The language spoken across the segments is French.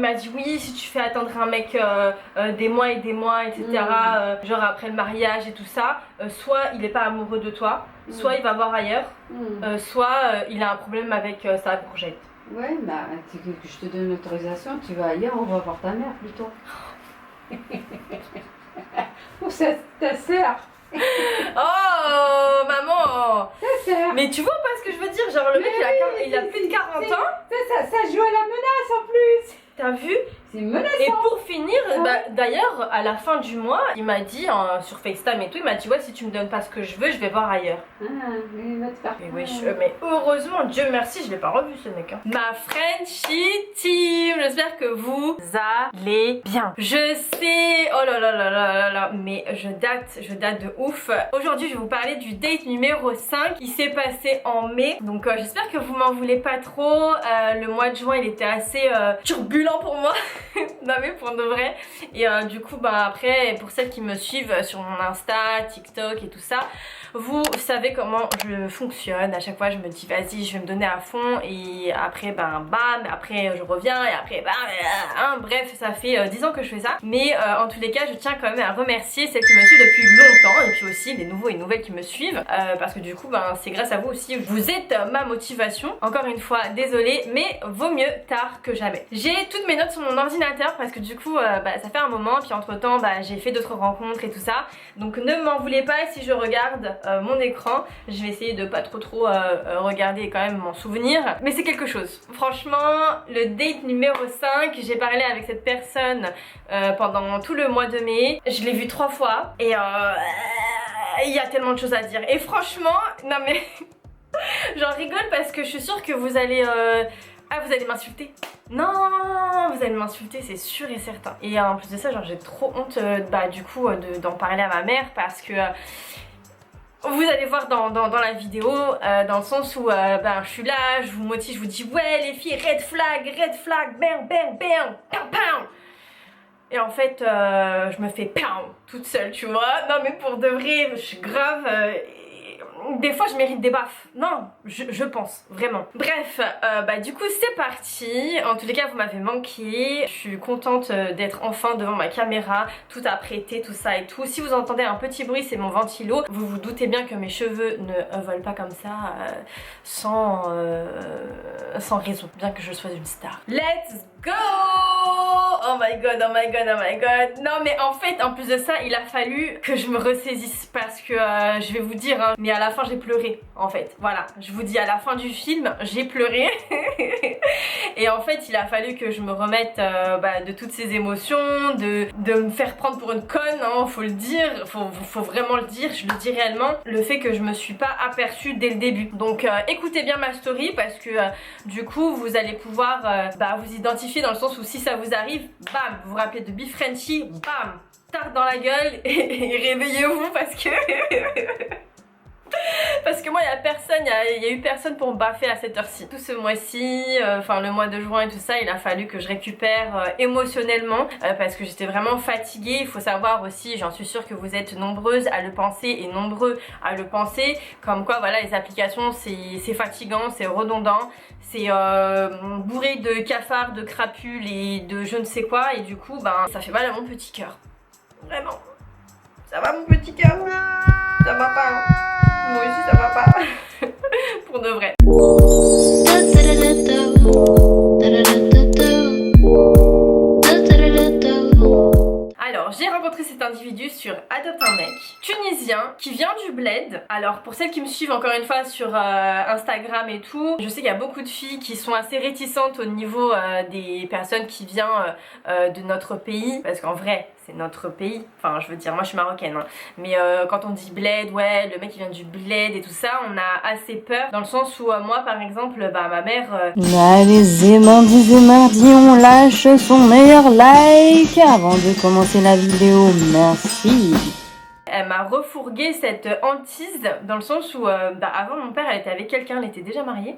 Il m'a dit oui, si tu fais attendre un mec des mois et des mois, etc. Genre après le mariage et tout ça, soit il est pas amoureux de toi, soit il va voir ailleurs, soit il a un problème avec sa courgette. Ouais, bah, que je te donne l'autorisation, tu vas ailleurs, on va voir ta mère plutôt. Ou ta sœur. Oh maman! Ta sœur. Mais tu vois pas ce que je veux dire? Genre le mec il a plus de 40 ans. Ça joue à la menace en plus. T'as vu? C'est menaçant. Et pour finir, d'ailleurs à la fin du mois, il m'a dit sur FaceTime et tout, il m'a dit ouais si tu me donnes pas ce que je veux, je vais voir ailleurs. Ah, il va te faire. Mais, mais heureusement, Dieu merci, je l'ai pas revu ce mec. Hein. Ma Frenchie team, j'espère que vous allez bien. Je sais, oh là là là là là là, mais je date de ouf. Aujourd'hui je vais vous parler du date numéro 5 qui s'est passé en mai. Donc j'espère que vous m'en voulez pas trop. Le mois de juin il était assez turbulent pour moi. Non mais pour de vrai. Et du coup bah après pour celles qui me suivent sur mon Insta, TikTok et tout ça, vous savez comment je fonctionne. À chaque fois je me dis vas-y je vais me donner à fond et après ben bam, après je reviens et après bam, bref ça fait 10 ans que je fais ça. Mais en tous les cas je tiens quand même à remercier celles qui me suivent depuis longtemps et puis aussi les nouveaux et nouvelles qui me suivent parce que du coup ben c'est grâce à vous aussi, vous êtes ma motivation. Encore une fois désolée mais vaut mieux tard que jamais. J'ai toutes mes notes sur mon ordinateur parce que du coup ça fait un moment puis entre temps j'ai fait d'autres rencontres et tout ça, donc ne m'en voulez pas si je regarde mon écran. Je vais essayer de pas trop regarder et quand même m'en souvenir, mais c'est quelque chose. Franchement le date numéro 5, j'ai parlé avec cette personne pendant tout le mois de mai, je l'ai vu 3 fois et il y a tellement de choses à dire et franchement non mais j'en rigole parce que je suis sûre que vous allez vous allez m'insulter. Non, vous allez m'insulter, c'est sûr et certain. Et en plus de ça, genre j'ai trop honte du coup d'en parler à ma mère parce que vous allez voir dans la vidéo, dans le sens où je suis là, je vous motive, je vous dis ouais les filles, red flag, bang, bang, bang, pow, pow. Et en fait, je me fais pow toute seule, tu vois. Non mais pour de vrai, je suis grave... des fois je mérite des baffes, non, je pense, vraiment. Bref, du coup c'est parti. En tous les cas vous m'avez manqué. Je suis contente d'être enfin devant ma caméra, tout apprêté, tout ça et tout. Si vous entendez un petit bruit c'est mon ventilo. Vous vous doutez bien que mes cheveux ne volent pas comme ça sans raison, bien que je sois une star. Let's go! Oh my god, oh my god, oh my god. Non mais en fait en plus de ça il a fallu que je me ressaisisse parce que je vais vous dire hein, mais à la fin j'ai pleuré en fait. Voilà, je vous dis à la fin du film j'ai pleuré. Et en fait il a fallu que je me remette de toutes ces émotions, de me faire prendre pour une conne, hein, faut le dire, faut vraiment le dire, je le dis réellement. Le fait que je me suis pas aperçue dès le début. Donc écoutez bien ma story parce que du coup vous allez pouvoir vous identifier dans le sens où si ça vous arrive, bam, vous vous rappelez de Bifrenchie, bam, tarte dans la gueule et réveillez-vous parce que... Parce que moi il y a personne, il y a eu personne pour me baffer à cette heure-ci. Tout ce mois-ci, enfin le mois de juin et tout ça, il a fallu que je récupère émotionnellement parce que j'étais vraiment fatiguée. Il faut savoir aussi, j'en suis sûre que vous êtes nombreuses à le penser et nombreux à le penser, comme quoi voilà les applications c'est fatigant, c'est redondant, c'est bourré de cafards, de crapules et de je ne sais quoi et du coup ça fait mal à mon petit cœur. Vraiment. Ça va mon petit cœur? Ça va pas hein? Moi aussi ça va pas. Pour de vrai. Alors j'ai rencontré cet individu sur Adopte un mec, tunisien, qui vient du bled. Alors pour celles qui me suivent encore une fois sur Instagram et tout, je sais qu'il y a beaucoup de filles qui sont assez réticentes au niveau des personnes qui viennent de notre pays. Parce qu'en vrai c'est notre pays, enfin je veux dire moi je suis marocaine hein. Mais quand on dit bled, ouais le mec il vient du bled et tout ça, on a assez peur. Dans le sens où moi par exemple, ma mère... Allez mardi, on lâche son meilleur like avant de commencer la vidéo, merci. Elle m'a refourgué cette hantise dans le sens où avant mon père elle était avec quelqu'un, elle était déjà mariée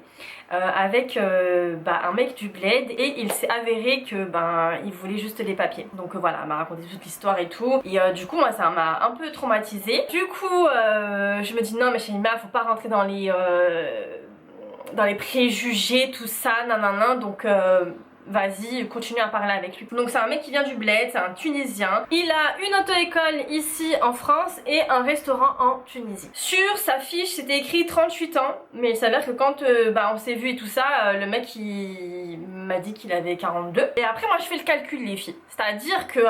avec un mec du bled et il s'est avéré que il voulait juste les papiers. Donc voilà, elle m'a raconté toute l'histoire et tout et du coup moi ça m'a un peu traumatisée. Du coup je me dis non mais Shaima faut pas rentrer dans les préjugés tout ça nanana donc vas-y, continue à parler avec lui. Donc c'est un mec qui vient du bled, c'est un Tunisien. Il a une auto-école ici en France et un restaurant en Tunisie. Sur sa fiche c'était écrit 38 ans, mais il s'avère que quand on s'est vu et tout ça, le mec il m'a dit qu'il avait 42. Et après moi je fais le calcul les filles, c'est-à-dire que,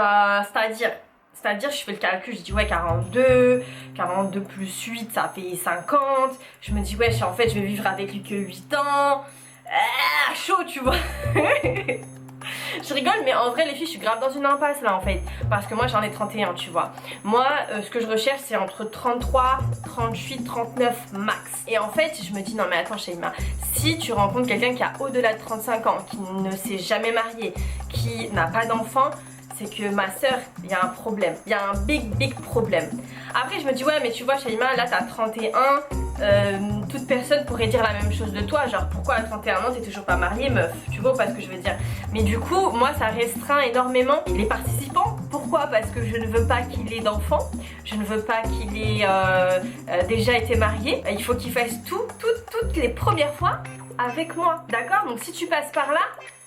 je fais le calcul, je dis ouais 42 plus 8 ça fait 50. Je me dis ouais en fait je vais vivre avec lui que 8 ans. Chaud tu vois. Je rigole mais en vrai les filles je suis grave dans une impasse là en fait. Parce que moi j'en ai 31 tu vois. Moi ce que je recherche c'est entre 33, 38, 39 max. Et en fait je me dis non mais attends Shaima, si tu rencontres quelqu'un qui a au-delà de 35 ans, qui ne s'est jamais marié, qui n'a pas d'enfant, c'est que ma soeur, il y a un problème. Il y a un big problème. Après je me dis ouais mais tu vois Shaima là t'as 31, toute personne pourrait dire la même chose de toi. Genre pourquoi à 31 ans t'es toujours pas mariée meuf. Tu vois pas ce que je veux dire. Mais du coup moi ça restreint énormément les participants. Pourquoi? Parce que je ne veux pas qu'il ait d'enfants. Je ne veux pas qu'il ait déjà été marié. Il faut qu'il fasse toutes les premières fois avec moi. D'accord? Donc si tu passes par là,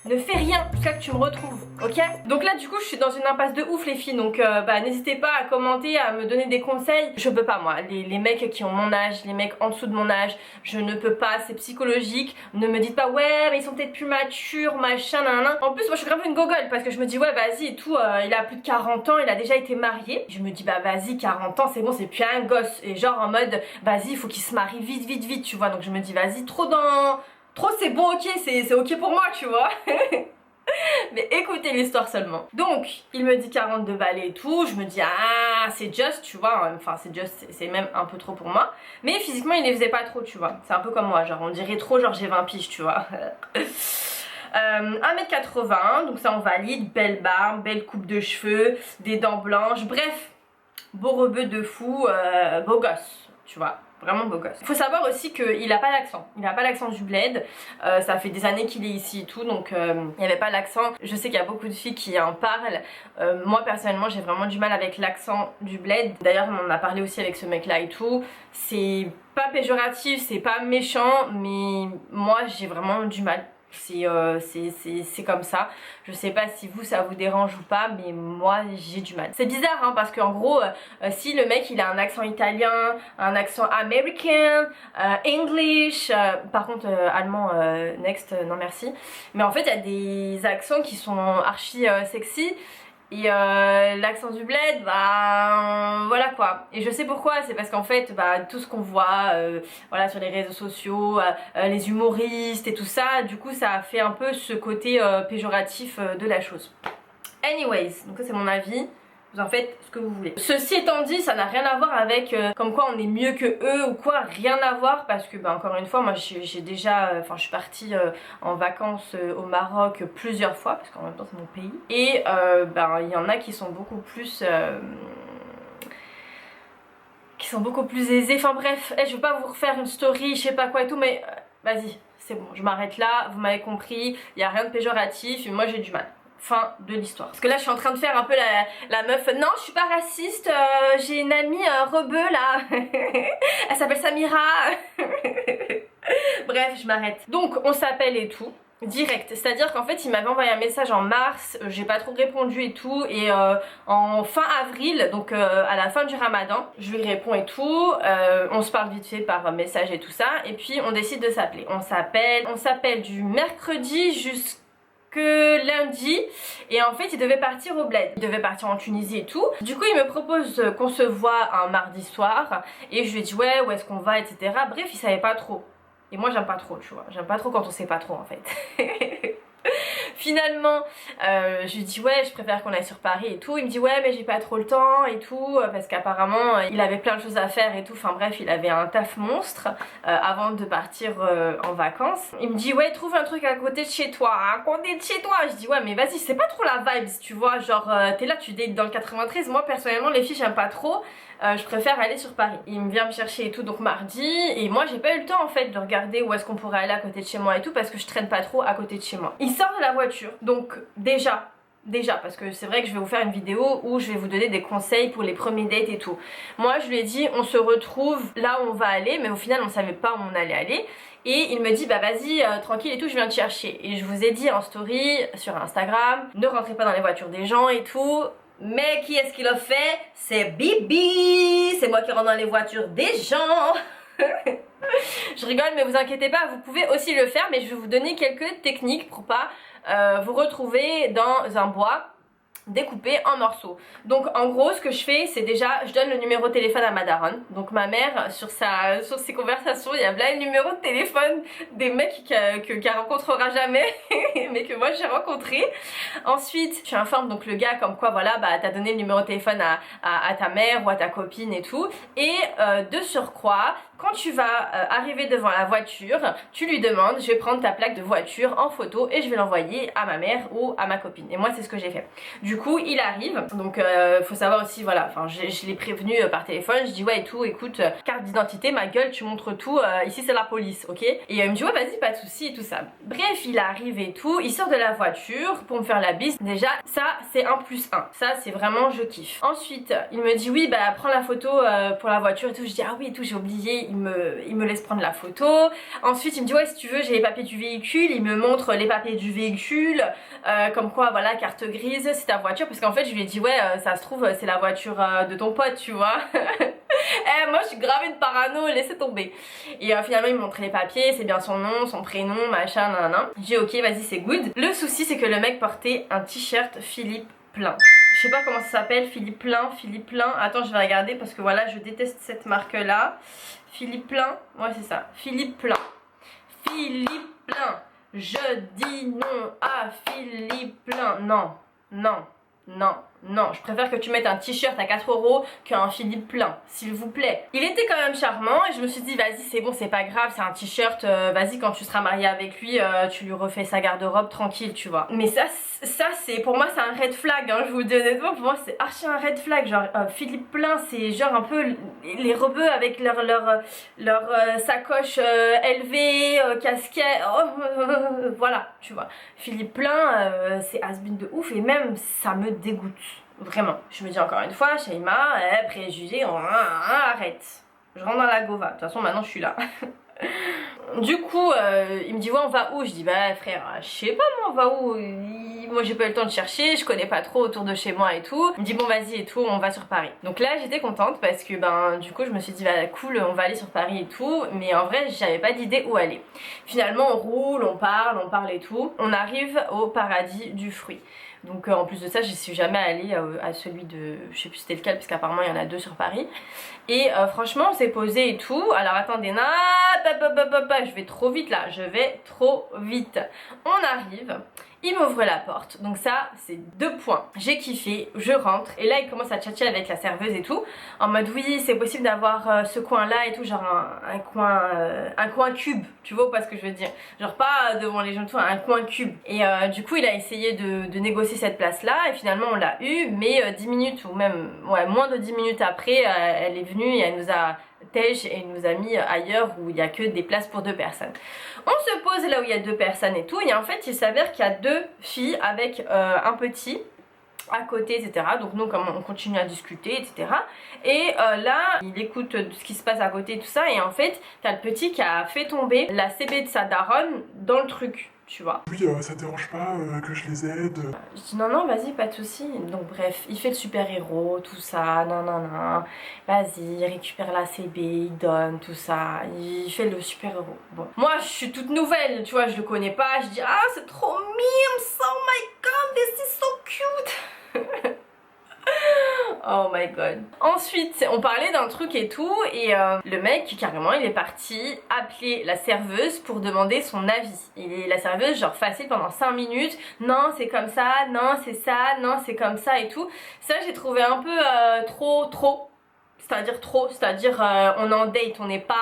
ne fais rien jusqu'à que tu me retrouves, ok? Donc là du coup je suis dans une impasse de ouf les filles, donc n'hésitez pas à commenter, à me donner des conseils. Je peux pas moi, les mecs qui ont mon âge, les mecs en dessous de mon âge, je ne peux pas, c'est psychologique. Ne me dites pas ouais mais ils sont peut-être plus matures, machin, nanana. En plus moi je suis grave une gogole parce que je me dis ouais vas-y et tout, il a plus de 40 ans, il a déjà été marié. Je me dis bah vas-y 40 ans c'est bon, c'est plus un gosse. Et genre en mode vas-y il faut qu'il se marie vite tu vois. Donc je me dis vas-y trop c'est bon ok, c'est ok pour moi tu vois. Mais écoutez l'histoire seulement. Donc il me dit 42 balais et tout. Je me dis ah c'est just tu vois. Enfin c'est just, c'est même un peu trop pour moi. Mais physiquement il les faisait pas trop tu vois. C'est un peu comme moi, genre on dirait trop genre j'ai 20 piges tu vois. 1m80, donc ça on valide. Belle barbe, belle coupe de cheveux, des dents blanches. Bref, beau rebeu de fou, beau gosse tu vois. Vraiment beau gosse. Il faut savoir aussi qu'il a pas l'accent. Il a pas l'accent du bled. Ça fait des années qu'il est ici et tout, donc il n'y avait pas l'accent. Je sais qu'il y a beaucoup de filles qui en parlent. Moi personnellement j'ai vraiment du mal avec l'accent du bled. D'ailleurs on en a parlé aussi avec ce mec là et tout. C'est pas péjoratif, c'est pas méchant, mais moi j'ai vraiment du mal. C'est comme ça. Je sais pas si vous ça vous dérange ou pas, mais moi j'ai du mal. C'est bizarre hein, parce qu'en gros si le mec il a un accent italien, un accent américain, English, par contre allemand next non merci. Mais en fait il y a des accents qui sont archi sexy. Et l'accent du bled, bah voilà quoi. Et je sais pourquoi, c'est parce qu'en fait tout ce qu'on voit voilà, sur les réseaux sociaux, les humoristes et tout ça, du coup ça a fait un peu ce côté péjoratif de la chose. Anyways, donc ça c'est mon avis. Vous en faites ce que vous voulez. Ceci étant dit, ça n'a rien à voir avec comme quoi on est mieux que eux ou quoi, rien à voir parce que encore une fois moi j'ai déjà, je suis partie en vacances au Maroc plusieurs fois parce qu'en même temps c'est mon pays et il y en a qui sont beaucoup plus aisés, enfin bref, je veux pas vous refaire une story, je sais pas quoi et tout mais vas-y, c'est bon, je m'arrête là, vous m'avez compris, il n'y a rien de péjoratif et moi j'ai du mal. Fin de l'histoire. Parce que là je suis en train de faire un peu la meuf. Non je suis pas raciste, j'ai une amie rebeu là. Elle s'appelle Samira. Bref je m'arrête. Donc on s'appelle et tout. Direct, c'est à dire qu'en fait il m'avait envoyé un message en mars, j'ai pas trop répondu et tout, et en fin avril, donc à la fin du ramadan, je lui réponds et tout, on se parle vite fait par message et tout ça, et puis on décide de s'appeler. On s'appelle du mercredi jusqu'à lundi et en fait il devait partir au bled, il devait partir en Tunisie et tout. Du coup il me propose qu'on se voit un mardi soir et je lui ai dit ouais où est-ce qu'on va etc. Bref il savait pas trop et moi j'aime pas trop tu vois, j'aime pas trop quand on sait pas trop en fait. Finalement je lui dis ouais je préfère qu'on aille sur Paris et tout. Il me dit ouais mais j'ai pas trop le temps et tout parce qu'apparemment il avait plein de choses à faire et tout, enfin bref il avait un taf monstre avant de partir en vacances. Il me dit ouais trouve un truc à côté de chez toi, à côté de chez toi. Je dis ouais mais vas-y c'est pas trop la vibes tu vois, genre t'es là tu dates dans le 93. Moi personnellement les filles j'aime pas trop, je préfère aller sur Paris. Il me vient me chercher et tout donc mardi et moi j'ai pas eu le temps en fait de regarder où est-ce qu'on pourrait aller à côté de chez moi et tout parce que je traîne pas trop à côté de chez moi. Il sort de la voiture donc déjà déjà, parce que c'est vrai que je vais vous faire une vidéo où je vais vous donner des conseils pour les premiers dates et tout. Moi je lui ai dit on se retrouve là où on va aller, mais au final on savait pas où on allait aller. Et il me dit bah vas-y tranquille et tout, je viens te chercher. Et je vous ai dit en story sur Instagram, ne rentrez pas dans les voitures des gens et tout. Mais qui est-ce qui l'a fait? C'est Bibi. C'est moi qui rentre dans les voitures des gens. Je rigole mais vous inquiétez pas, vous pouvez aussi le faire, mais je vais vous donner quelques techniques pour pas vous retrouver dans un bois découpé en morceaux. Donc en gros ce que je fais c'est déjà je donne le numéro de téléphone à ma daronne. Donc ma mère sur ses conversations il y a plein de numéros de téléphone des mecs qu'elle rencontrera jamais mais que moi j'ai rencontré. Ensuite je informe donc le gars comme quoi voilà bah t'as donné le numéro de téléphone à ta mère ou à ta copine et tout. Et de surcroît quand tu vas arriver devant la voiture, tu lui demandes je vais prendre ta plaque de voiture en photo et je vais l'envoyer à ma mère ou à ma copine. Et moi c'est ce que j'ai fait. Du coup il arrive, donc faut savoir aussi voilà, enfin je l'ai prévenu par téléphone, je dis ouais et tout, écoute carte d'identité, ma gueule tu montres tout, ici c'est la police, ok. Et il me dit ouais vas-y pas de soucis et tout ça. Bref il arrive et tout, il sort de la voiture pour me faire la bise, déjà ça c'est 1+1, ça c'est vraiment je kiffe. Ensuite il me dit oui bah prends la photo pour la voiture et tout, je dis ah oui et tout j'ai oublié, il me laisse prendre la photo. Ensuite il me dit ouais si tu veux j'ai les papiers du véhicule, il me montre les papiers du véhicule, comme quoi voilà carte grise c'est ta voiture, parce qu'en fait je lui ai dit ouais ça se trouve c'est la voiture de ton pote tu vois. Moi je suis grave une parano, laissez tomber. Et finalement il me montre les papiers, c'est bien son nom, son prénom, machin nanana. J'ai dit ok vas-y c'est good. Le souci c'est que le mec portait un t-shirt Philippe Plein. Je sais pas comment ça s'appelle, Philippe Plein. Attends je vais regarder parce que voilà je déteste cette marque là. Philippe Plein, ouais c'est ça, Philippe Plein. Philippe Plein. Je dis non à Philippe Plein. Non, non, non, non, je préfère que tu mettes un t-shirt à 4 € qu'un Philippe Plein, s'il vous plaît. Il était quand même charmant et je me suis dit vas-y c'est bon c'est pas grave, c'est un t-shirt, vas-y quand tu seras mariée avec lui tu lui refais sa garde-robe tranquille tu vois. Mais ça c'est pour moi c'est un red flag hein, je vous le dis honnêtement, pour moi c'est archi un red flag. Genre Philippe Plein c'est genre un peu les rebeux avec leur sacoche LV, casquette, voilà tu vois. Philippe Plein c'est has-been de ouf et même ça me dégoûte. Vraiment, je me dis encore une fois, Shaima, préjugé, arrête. Je rentre dans la gova, de toute façon maintenant je suis là. Du coup, il me dit ouais on va où? Je dis bah frère, je sais pas moi on va où? Moi j'ai pas eu le temps de chercher, je connais pas trop autour de chez moi et tout. Il me dit bon vas-y et tout, on va sur Paris. Donc là j'étais contente parce que ben du coup je me suis dit bah cool on va aller sur Paris et tout. Mais en vrai j'avais pas d'idée où aller. Finalement on roule, on parle et tout. On arrive au paradis du fruit. Donc en plus de ça je suis jamais allée à celui de, je sais plus c'était lequel parce qu'apparemment il y en a 2 sur Paris. Et franchement on s'est posé et tout. Alors attendez, je vais trop vite là, je vais trop vite. On arrive, il m'ouvre la porte, donc ça c'est 2 points. J'ai kiffé, je rentre et là il commence à tchatcher avec la serveuse et tout. En mode oui c'est possible d'avoir ce coin là et tout, genre un coin cube, tu vois pas ce que je veux dire. Genre pas devant les gens tout, un coin cube. Et du coup il a essayé de négocier cette place là et finalement on l'a eu, mais 10 minutes ou même ouais, moins de 10 minutes après elle est venue et elle nous a et nous a mis ailleurs où il n'y a que des places pour 2 personnes. On se pose là où il y a 2 personnes et tout, et en fait il s'avère qu'il y a 2 filles avec un petit à côté etc. Donc nous comme on continue à discuter etc. Et là il écoute ce qui se passe à côté tout ça, et en fait t'as le petit qui a fait tomber la CB de sa daronne dans le truc. Tu vois. Oui, ça te dérange pas que je les aide? Je dis non, vas-y, pas de soucis. Donc bref, il fait le super-héros, tout ça, non, vas-y, il récupère la CB, il donne, tout ça, il fait le super-héros. Bon, moi je suis toute nouvelle, tu vois, je le connais pas, je dis ah c'est trop mime, oh my god, this is so cute. Oh my god. Ensuite on parlait d'un truc et tout, et le mec carrément il est parti appeler la serveuse pour demander son avis. Et la serveuse genre facile pendant 5 minutes, non c'est comme ça, non c'est ça, non c'est comme ça et tout. Ça j'ai trouvé un peu trop. C'est-à-dire on est en date, on n'est pas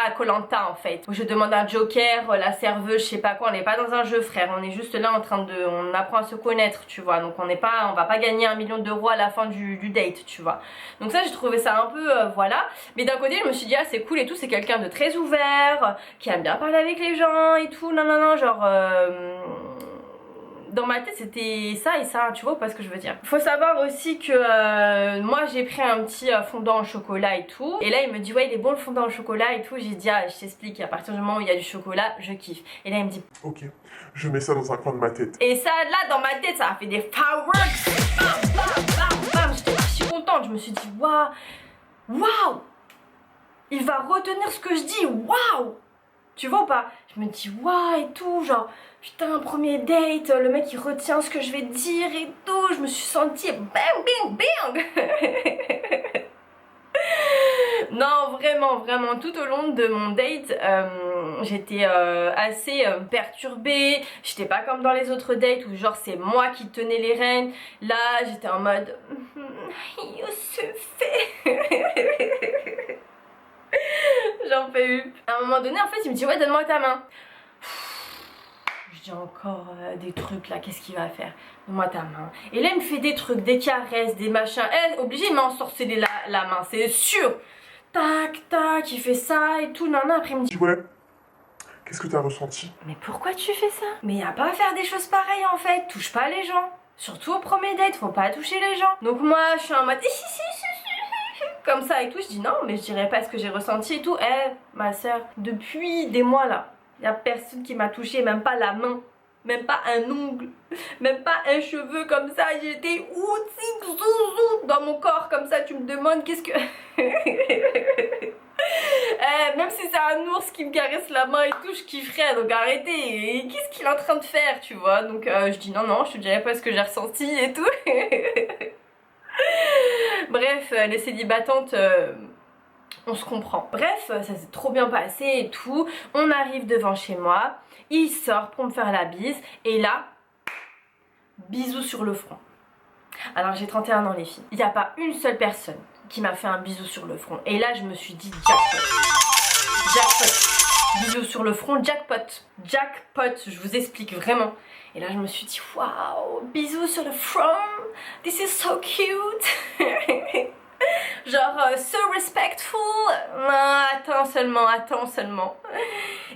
à Koh-Lanta en fait. Je demande un joker, la serveuse, je sais pas quoi, on n'est pas dans un jeu frère, on est juste là en train de, on apprend à se connaître tu vois, donc on va pas gagner 1 million d'euros à la fin du date tu vois. Donc ça j'ai trouvé ça un peu voilà, mais d'un côté je me suis dit ah c'est cool et tout, c'est quelqu'un de très ouvert, qui aime bien parler avec les gens et tout, non genre dans ma tête c'était ça et ça, tu vois pas ce que je veux dire. Faut savoir aussi que moi j'ai pris un petit fondant au chocolat et tout, et là il me dit ouais il est bon le fondant au chocolat et tout, j'ai dit ah je t'explique, à partir du moment où il y a du chocolat je kiffe, et là il me dit Ok, je mets ça dans un coin de ma tête. et ça là dans ma tête ça a fait des fireworks, bam bam bam bam, j'étais archi contente, je me suis dit waouh, il va retenir ce que je dis, waouh, tu vois ou pas? Je me dis waouh et tout, genre putain premier date, le mec il retient ce que je vais dire et tout, je me suis sentie bang bang bang. Non vraiment tout au long de mon date j'étais assez perturbée, j'étais pas comme dans les autres dates où genre c'est moi qui tenais les rênes, là j'étais en mode Youssouf. J'en peux plus. À un moment donné en fait il me dit ouais donne-moi ta main. Je dis encore des trucs là, qu'est-ce qu'il va faire? Donne-moi ta main. Et là il me fait des trucs, des caresses, des machins. Obligé il m'a ensorcelé la main, c'est sûr. Tac tac, il fait ça et tout, nan nan. Après il me dit Ouais, qu'est-ce que t'as ressenti? mais pourquoi tu fais ça? Mais y a pas à faire des choses pareilles en fait, touche pas les gens. Surtout au premier date, faut pas toucher les gens. Donc moi je suis en mode comme ça et tout, je dis non mais je dirais pas ce que j'ai ressenti et tout. Ma soeur, depuis des mois là, y a personne qui m'a touché, même pas la main, même pas un ongle, même pas un cheveu comme ça. J'étais dans mon corps comme ça, tu me demandes qu'est-ce que... même si c'est un ours qui me caresse la main et tout, je kifferais, donc arrêtez. Et qu'est-ce qu'il est en train de faire, tu vois? Donc je dis non, je te dirais pas ce que j'ai ressenti et tout. Bref, les célibatantes, on se comprend. Bref, ça s'est trop bien passé et tout. On arrive devant chez moi, il sort pour me faire la bise, et là, bisou sur le front. Alors j'ai 31 ans les filles, il n'y a pas une seule personne qui m'a fait un bisou sur le front. Et là je me suis dit jackpot. Bisou sur le front, jackpot, je vous explique vraiment. Et là je me suis dit waouh, bisous sur le front, this is so cute. Genre so respectful. Non, attends seulement.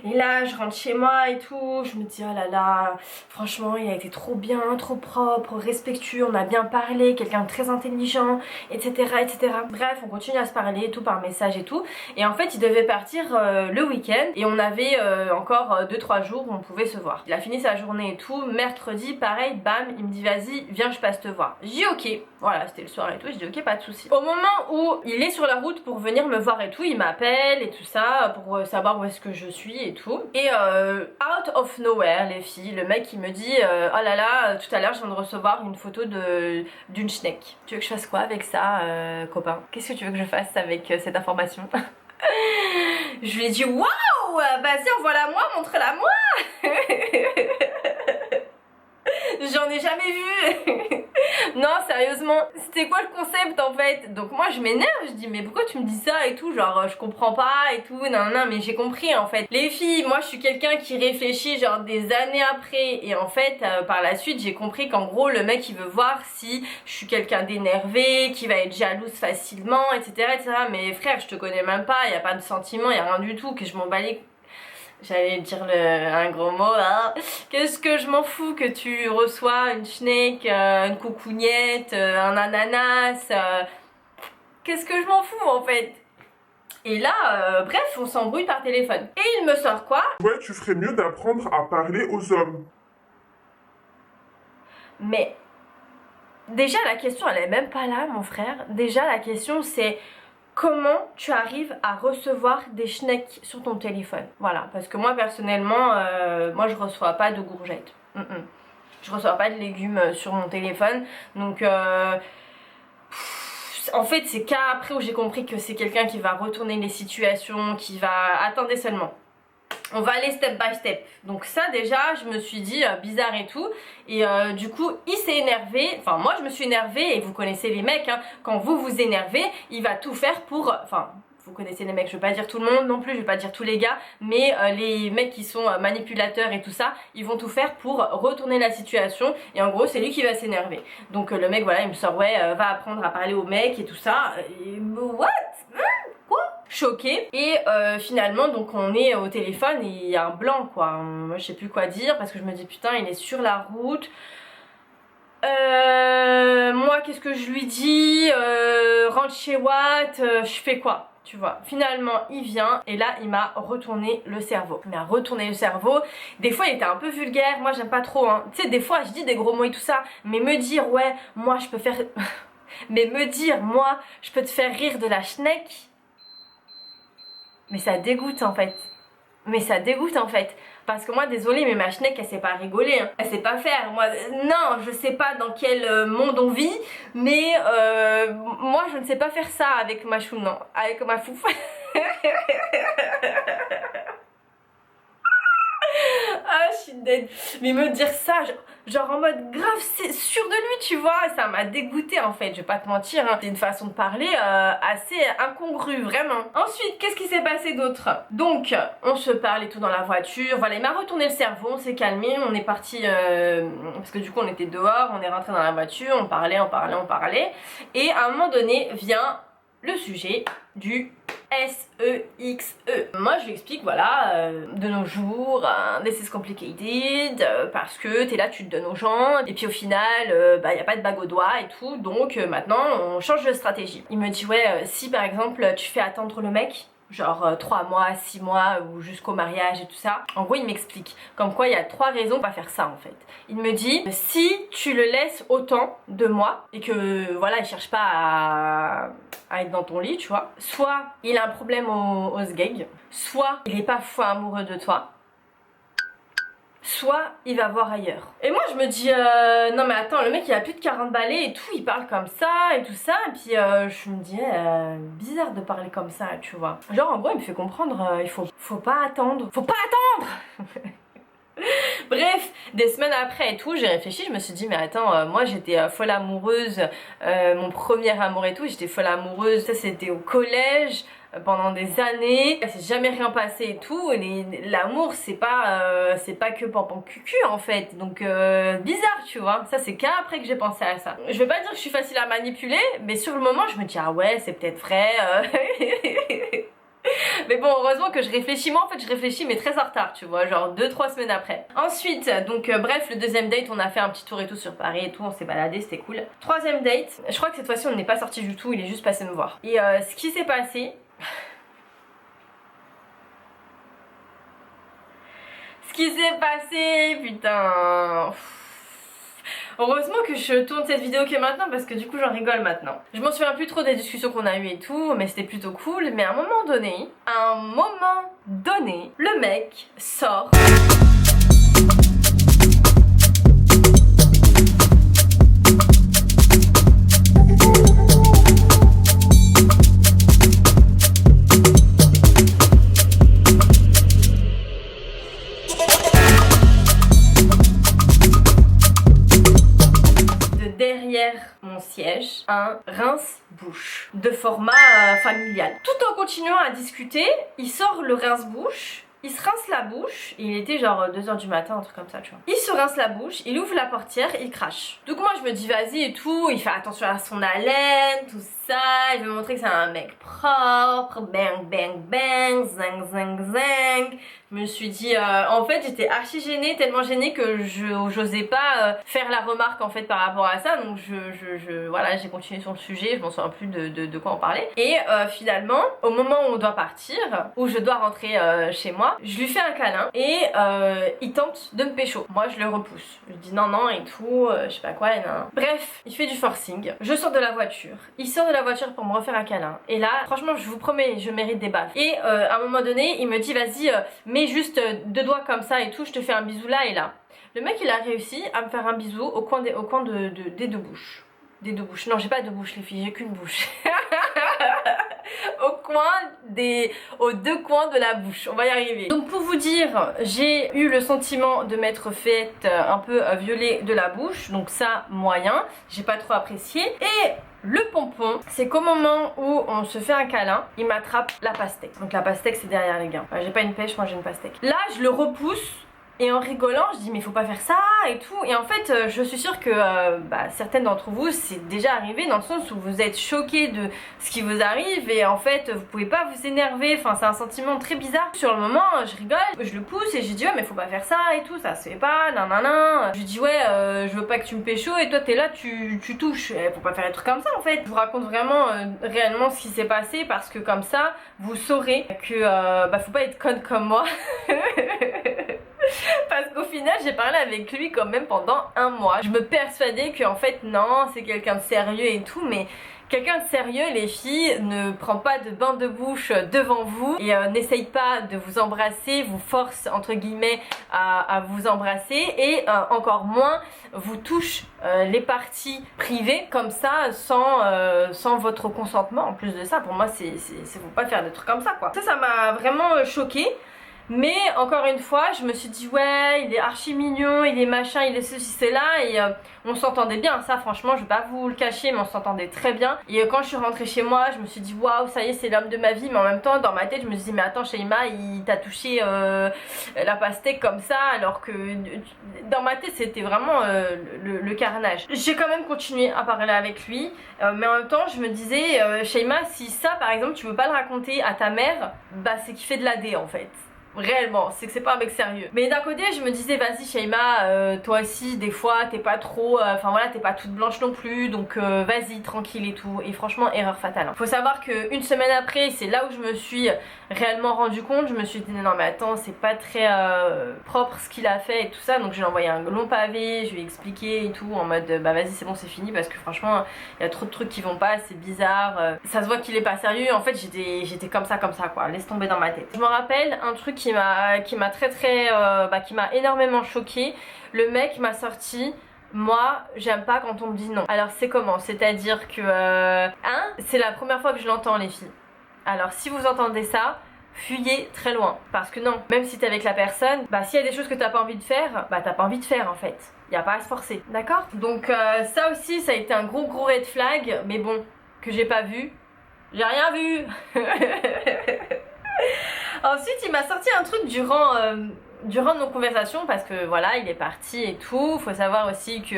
Et là je rentre chez moi et tout, je me dis oh là là, franchement il a été trop bien, trop propre, respectueux, on a bien parlé, quelqu'un de très intelligent, etc. Bref, on continue à se parler et tout par message et tout. Et en fait il devait partir le week-end et on avait encore 2-3 jours où on pouvait se voir. Il a fini sa journée et tout, mercredi pareil, bam, il me dit vas-y viens je passe te voir. J'ai dit ok, voilà c'était le soir et tout, j'ai dit ok pas de soucis. Au moment où il est sur la route pour venir me voir et tout, il m'appelle et tout ça pour savoir où est-ce que je suis et tout. Et out of nowhere les filles, le mec il me dit oh là là, tout à l'heure je viens de recevoir une photo d'une schneck. Tu veux que je fasse quoi avec ça copain? Qu'est-ce que tu veux que je fasse avec cette information? Je lui ai dit waouh, vas-y envoie-la moi, montre-la moi. J'en ai jamais vu. Non sérieusement, c'était quoi le concept en fait? Donc moi je m'énerve, je dis mais pourquoi tu me dis ça et tout, genre je comprends pas et tout, non mais j'ai compris en fait. Les filles, moi je suis quelqu'un qui réfléchit genre des années après, et en fait par la suite j'ai compris qu'en gros le mec il veut voir si je suis quelqu'un d'énervé, qui va être jalouse facilement, etc. Mais frère je te connais même pas, y a pas de sentiment, y a rien du tout, que je m'en bats les... J'allais dire un gros mot hein. Qu'est-ce que je m'en fous que tu reçois une schneck, une coucougnette, un ananas, qu'est-ce que je m'en fous en fait. Et là, bref, on s'embrouille par téléphone. Et il me sort quoi? Ouais, tu ferais mieux d'apprendre à parler aux hommes. Mais déjà la question elle est même pas là mon frère. Déjà la question c'est... Comment tu arrives à recevoir des schnecks sur ton téléphone? Voilà, parce que moi personnellement, moi je reçois pas de courgettes. Je reçois pas de légumes sur mon téléphone. Donc en fait c'est qu'après où j'ai compris que c'est quelqu'un qui va retourner les situations, qui va... Attendez seulement. On va aller step by step. Donc ça déjà je me suis dit bizarre et tout. Et du coup il s'est énervé. Enfin moi je me suis énervée. Et vous connaissez les mecs hein, quand vous vous énervez, il va tout faire pour... Enfin vous connaissez les mecs, je vais pas dire tout le monde non plus, je vais pas dire tous les gars, mais les mecs qui sont manipulateurs et tout ça, ils vont tout faire pour retourner la situation. Et en gros c'est lui qui va s'énerver. Donc le mec voilà il me sort ouais va apprendre à parler au mec et tout ça. Et, what? Quoi? choquée. Et finalement donc on est au téléphone et il y a un blanc quoi. Moi je sais plus quoi dire parce que je me dis putain il est sur la route. Moi qu'est-ce que je lui dis, rentre chez Watt, je fais quoi? Tu vois, finalement il vient et là il m'a retourné le cerveau. Il m'a retourné le cerveau. Des fois il était un peu vulgaire, moi j'aime pas trop hein. Tu sais des fois je dis des gros mots et tout ça, mais me dire ouais moi je peux faire mais me dire moi je peux te faire rire de la schneck, mais ça dégoûte en fait. Mais ça dégoûte en fait. Parce que moi désolée mais ma schneck elle sait pas rigoler hein. Elle sait pas faire. Moi non je sais pas dans quel monde on vit. Mais moi je ne sais pas faire ça avec ma chou, non. Avec ma fouf. Ah je suis dead. Mais me dire ça genre en mode grave c'est sûr de lui tu vois. Ça m'a dégoûté en fait. Je vais pas te mentir hein. C'est une façon de parler assez incongrue vraiment. Ensuite qu'est-ce qui s'est passé d'autre? Donc on se parle et tout dans la voiture. Voilà il m'a retourné le cerveau. On s'est calmé. On est parti parce que du coup on était dehors. On est rentré dans la voiture. On parlait. Et à un moment donné vient le sujet du SEXE. Moi je lui explique voilà de nos jours this is complicated parce que t'es là tu te donnes aux gens et puis au final bah y a pas de bague au doigt et tout donc maintenant on change de stratégie. Il me dit ouais si par exemple tu fais attendre le mec genre 3 mois, 6 mois ou jusqu'au mariage et tout ça. En gros il m'explique comme quoi il y a 3 raisons pour pas faire ça en fait. Il me dit si tu le laisses autant de mois et que voilà il cherche pas à être dans ton lit tu vois, soit il a un problème au sgeg, soit il est pas fou amoureux de toi, soit il va voir ailleurs. Et moi je me dis non mais attends le mec il a plus de 40 balais et tout, il parle comme ça et tout ça et puis je me dis bizarre de parler comme ça tu vois. Genre en gros il me fait comprendre il faut pas attendre. Bref, des semaines après et tout, j'ai réfléchi, je me suis dit mais attends, moi j'étais folle amoureuse, mon premier amour et tout, j'étais folle amoureuse, ça c'était au collège, pendant des années, il s'est jamais rien passé et tout, l'amour c'est pas que pampan cucu en fait, donc bizarre tu vois, ça c'est qu'après que j'ai pensé à ça. Je vais pas dire que je suis facile à manipuler, mais sur le moment je me dis ah ouais c'est peut-être vrai. Mais bon heureusement que je réfléchis, moi en fait je réfléchis mais très en retard tu vois, genre 2-3 semaines après. Ensuite donc bref le deuxième date on a fait un petit tour et tout sur Paris et tout, on s'est baladé, c'était cool. Troisième date, je crois que cette fois-ci on n'est pas sorti du tout, il est juste passé me voir. Et ce qui s'est passé... ce qui s'est passé putain... Heureusement que je tourne cette vidéo que maintenant parce que du coup j'en rigole maintenant. Je m'en souviens plus trop des discussions qu'on a eues et tout, mais c'était plutôt cool. Mais à un moment donné, le mec sort. Mon siège, un rince-bouche de format familial. Tout en continuant à discuter, il sort le rince-bouche, il se rince la bouche, et il était genre 2 h du matin, un truc comme ça tu vois. Il se rince la bouche, il ouvre la portière, il crache. Donc moi je me dis vas-y et tout, il fait attention à son haleine, tout ça, il veut montrer que c'est un mec propre, bang bang bang, zing zing zing. Je me suis dit, en fait j'étais archi gênée, tellement gênée que j'osais pas faire la remarque en fait par rapport à ça, donc voilà j'ai continué sur le sujet, je m'en souviens plus de quoi on parlait. Et finalement, au moment où on doit partir, où je dois rentrer chez moi, je lui fais un câlin et il tente de me pécho. Moi je le repousse, je dis non non et tout, je sais pas quoi et non. Bref, il fait du forcing, je sors de la voiture, il sort de la voiture pour me refaire un câlin. Et là, franchement je vous promets, je mérite des baffes. Et à un moment donné, il me dit vas-y, mets juste 2 doigts comme ça et tout, je te fais un bisou là et là. Le mec il a réussi à me faire un bisou au coin des 2 bouches. Des 2 bouches. Non j'ai pas 2 bouches les filles, j'ai qu'une bouche. aux 2 coins de la bouche, on va y arriver. Donc pour vous dire, j'ai eu le sentiment de m'être faite un peu violer de la bouche, donc ça moyen, j'ai pas trop apprécié. Et le pompon, c'est qu'au moment où on se fait un câlin, il m'attrape la pastèque. Donc la pastèque c'est derrière les gars. J'ai pas une pêche, moi j'ai une pastèque. Là je le repousse Et en rigolant, je dis mais faut pas faire ça et tout. Et en fait, je suis sûre que certaines d'entre vous, c'est déjà arrivé dans le sens où vous êtes choqués de ce qui vous arrive et en fait, vous pouvez pas vous énerver. Enfin, c'est un sentiment très bizarre. Sur le moment, je rigole, je le pousse et je dis ouais mais faut pas faire ça et tout, ça se fait pas, nanana. Je dis ouais, je veux pas que tu me pécho et toi t'es là, tu touches. Faut pas faire des trucs comme ça en fait. Je vous raconte vraiment réellement ce qui s'est passé parce que comme ça, vous saurez que faut pas être conne comme moi. Parce qu'au final j'ai parlé avec lui quand même pendant un mois. Je me persuadais qu'en fait non, c'est quelqu'un de sérieux et tout, mais quelqu'un de sérieux, les filles, ne prend pas de bain de bouche devant vous et n'essaye pas de vous embrasser, vous force entre guillemets à vous embrasser et encore moins vous touche les parties privées comme ça sans votre consentement. En plus de ça, pour moi c'est faut pas faire des trucs comme ça quoi. Ça m'a vraiment choquée. Mais encore une fois, je me suis dit ouais, il est archi mignon, il est machin, il est ceci, c'est là et on s'entendait bien. Ça franchement, je vais pas vous le cacher, mais on s'entendait très bien. Et quand je suis rentrée chez moi, je me suis dit waouh, ça y est, c'est l'homme de ma vie. Mais en même temps, dans ma tête, je me suis dit mais attends, Shaima, il t'a touché la pastèque comme ça, alors que dans ma tête, c'était vraiment le carnage. J'ai quand même continué à parler avec lui, mais en même temps, je me disais Shaima, si ça par exemple, tu veux pas le raconter à ta mère, c'est qu'il fait de la D en fait. Réellement, c'est que c'est pas un mec sérieux. Mais d'un côté, je me disais, vas-y Shaima, toi aussi, des fois, t'es pas trop... Enfin voilà, t'es pas toute blanche non plus, donc vas-y, tranquille et tout. Et franchement, erreur fatale. Faut savoir qu'une semaine après, c'est là où je me suis réellement rendu compte. Je me suis dit, non mais attends, c'est pas très propre ce qu'il a fait et tout ça. Donc je lui ai envoyé un long pavé, je lui ai expliqué et tout, en mode, vas-y, c'est bon, c'est fini. Parce que franchement, il y a trop de trucs qui vont pas, c'est bizarre. Ça se voit qu'il est pas sérieux. En fait, j'étais comme ça quoi. Laisse tomber dans ma tête. Je me rappelle un truc qui m'a qui m'a énormément choquée. Le mec m'a sorti: moi j'aime pas quand on me dit non. Alors c'est comment? C'est-à-dire que c'est la première fois que je l'entends les filles. Alors si vous entendez ça, fuyez très loin. Parce que non, même si t'es avec la personne, s'il y a des choses que t'as pas envie de faire, t'as pas envie de faire en fait. Y a pas à se forcer, d'accord? Donc ça aussi, ça a été un gros red flag, mais bon, que j'ai pas vu. J'ai rien vu. Ensuite, il m'a sorti un truc durant nos conversations parce que voilà, il est parti et tout. Faut savoir aussi que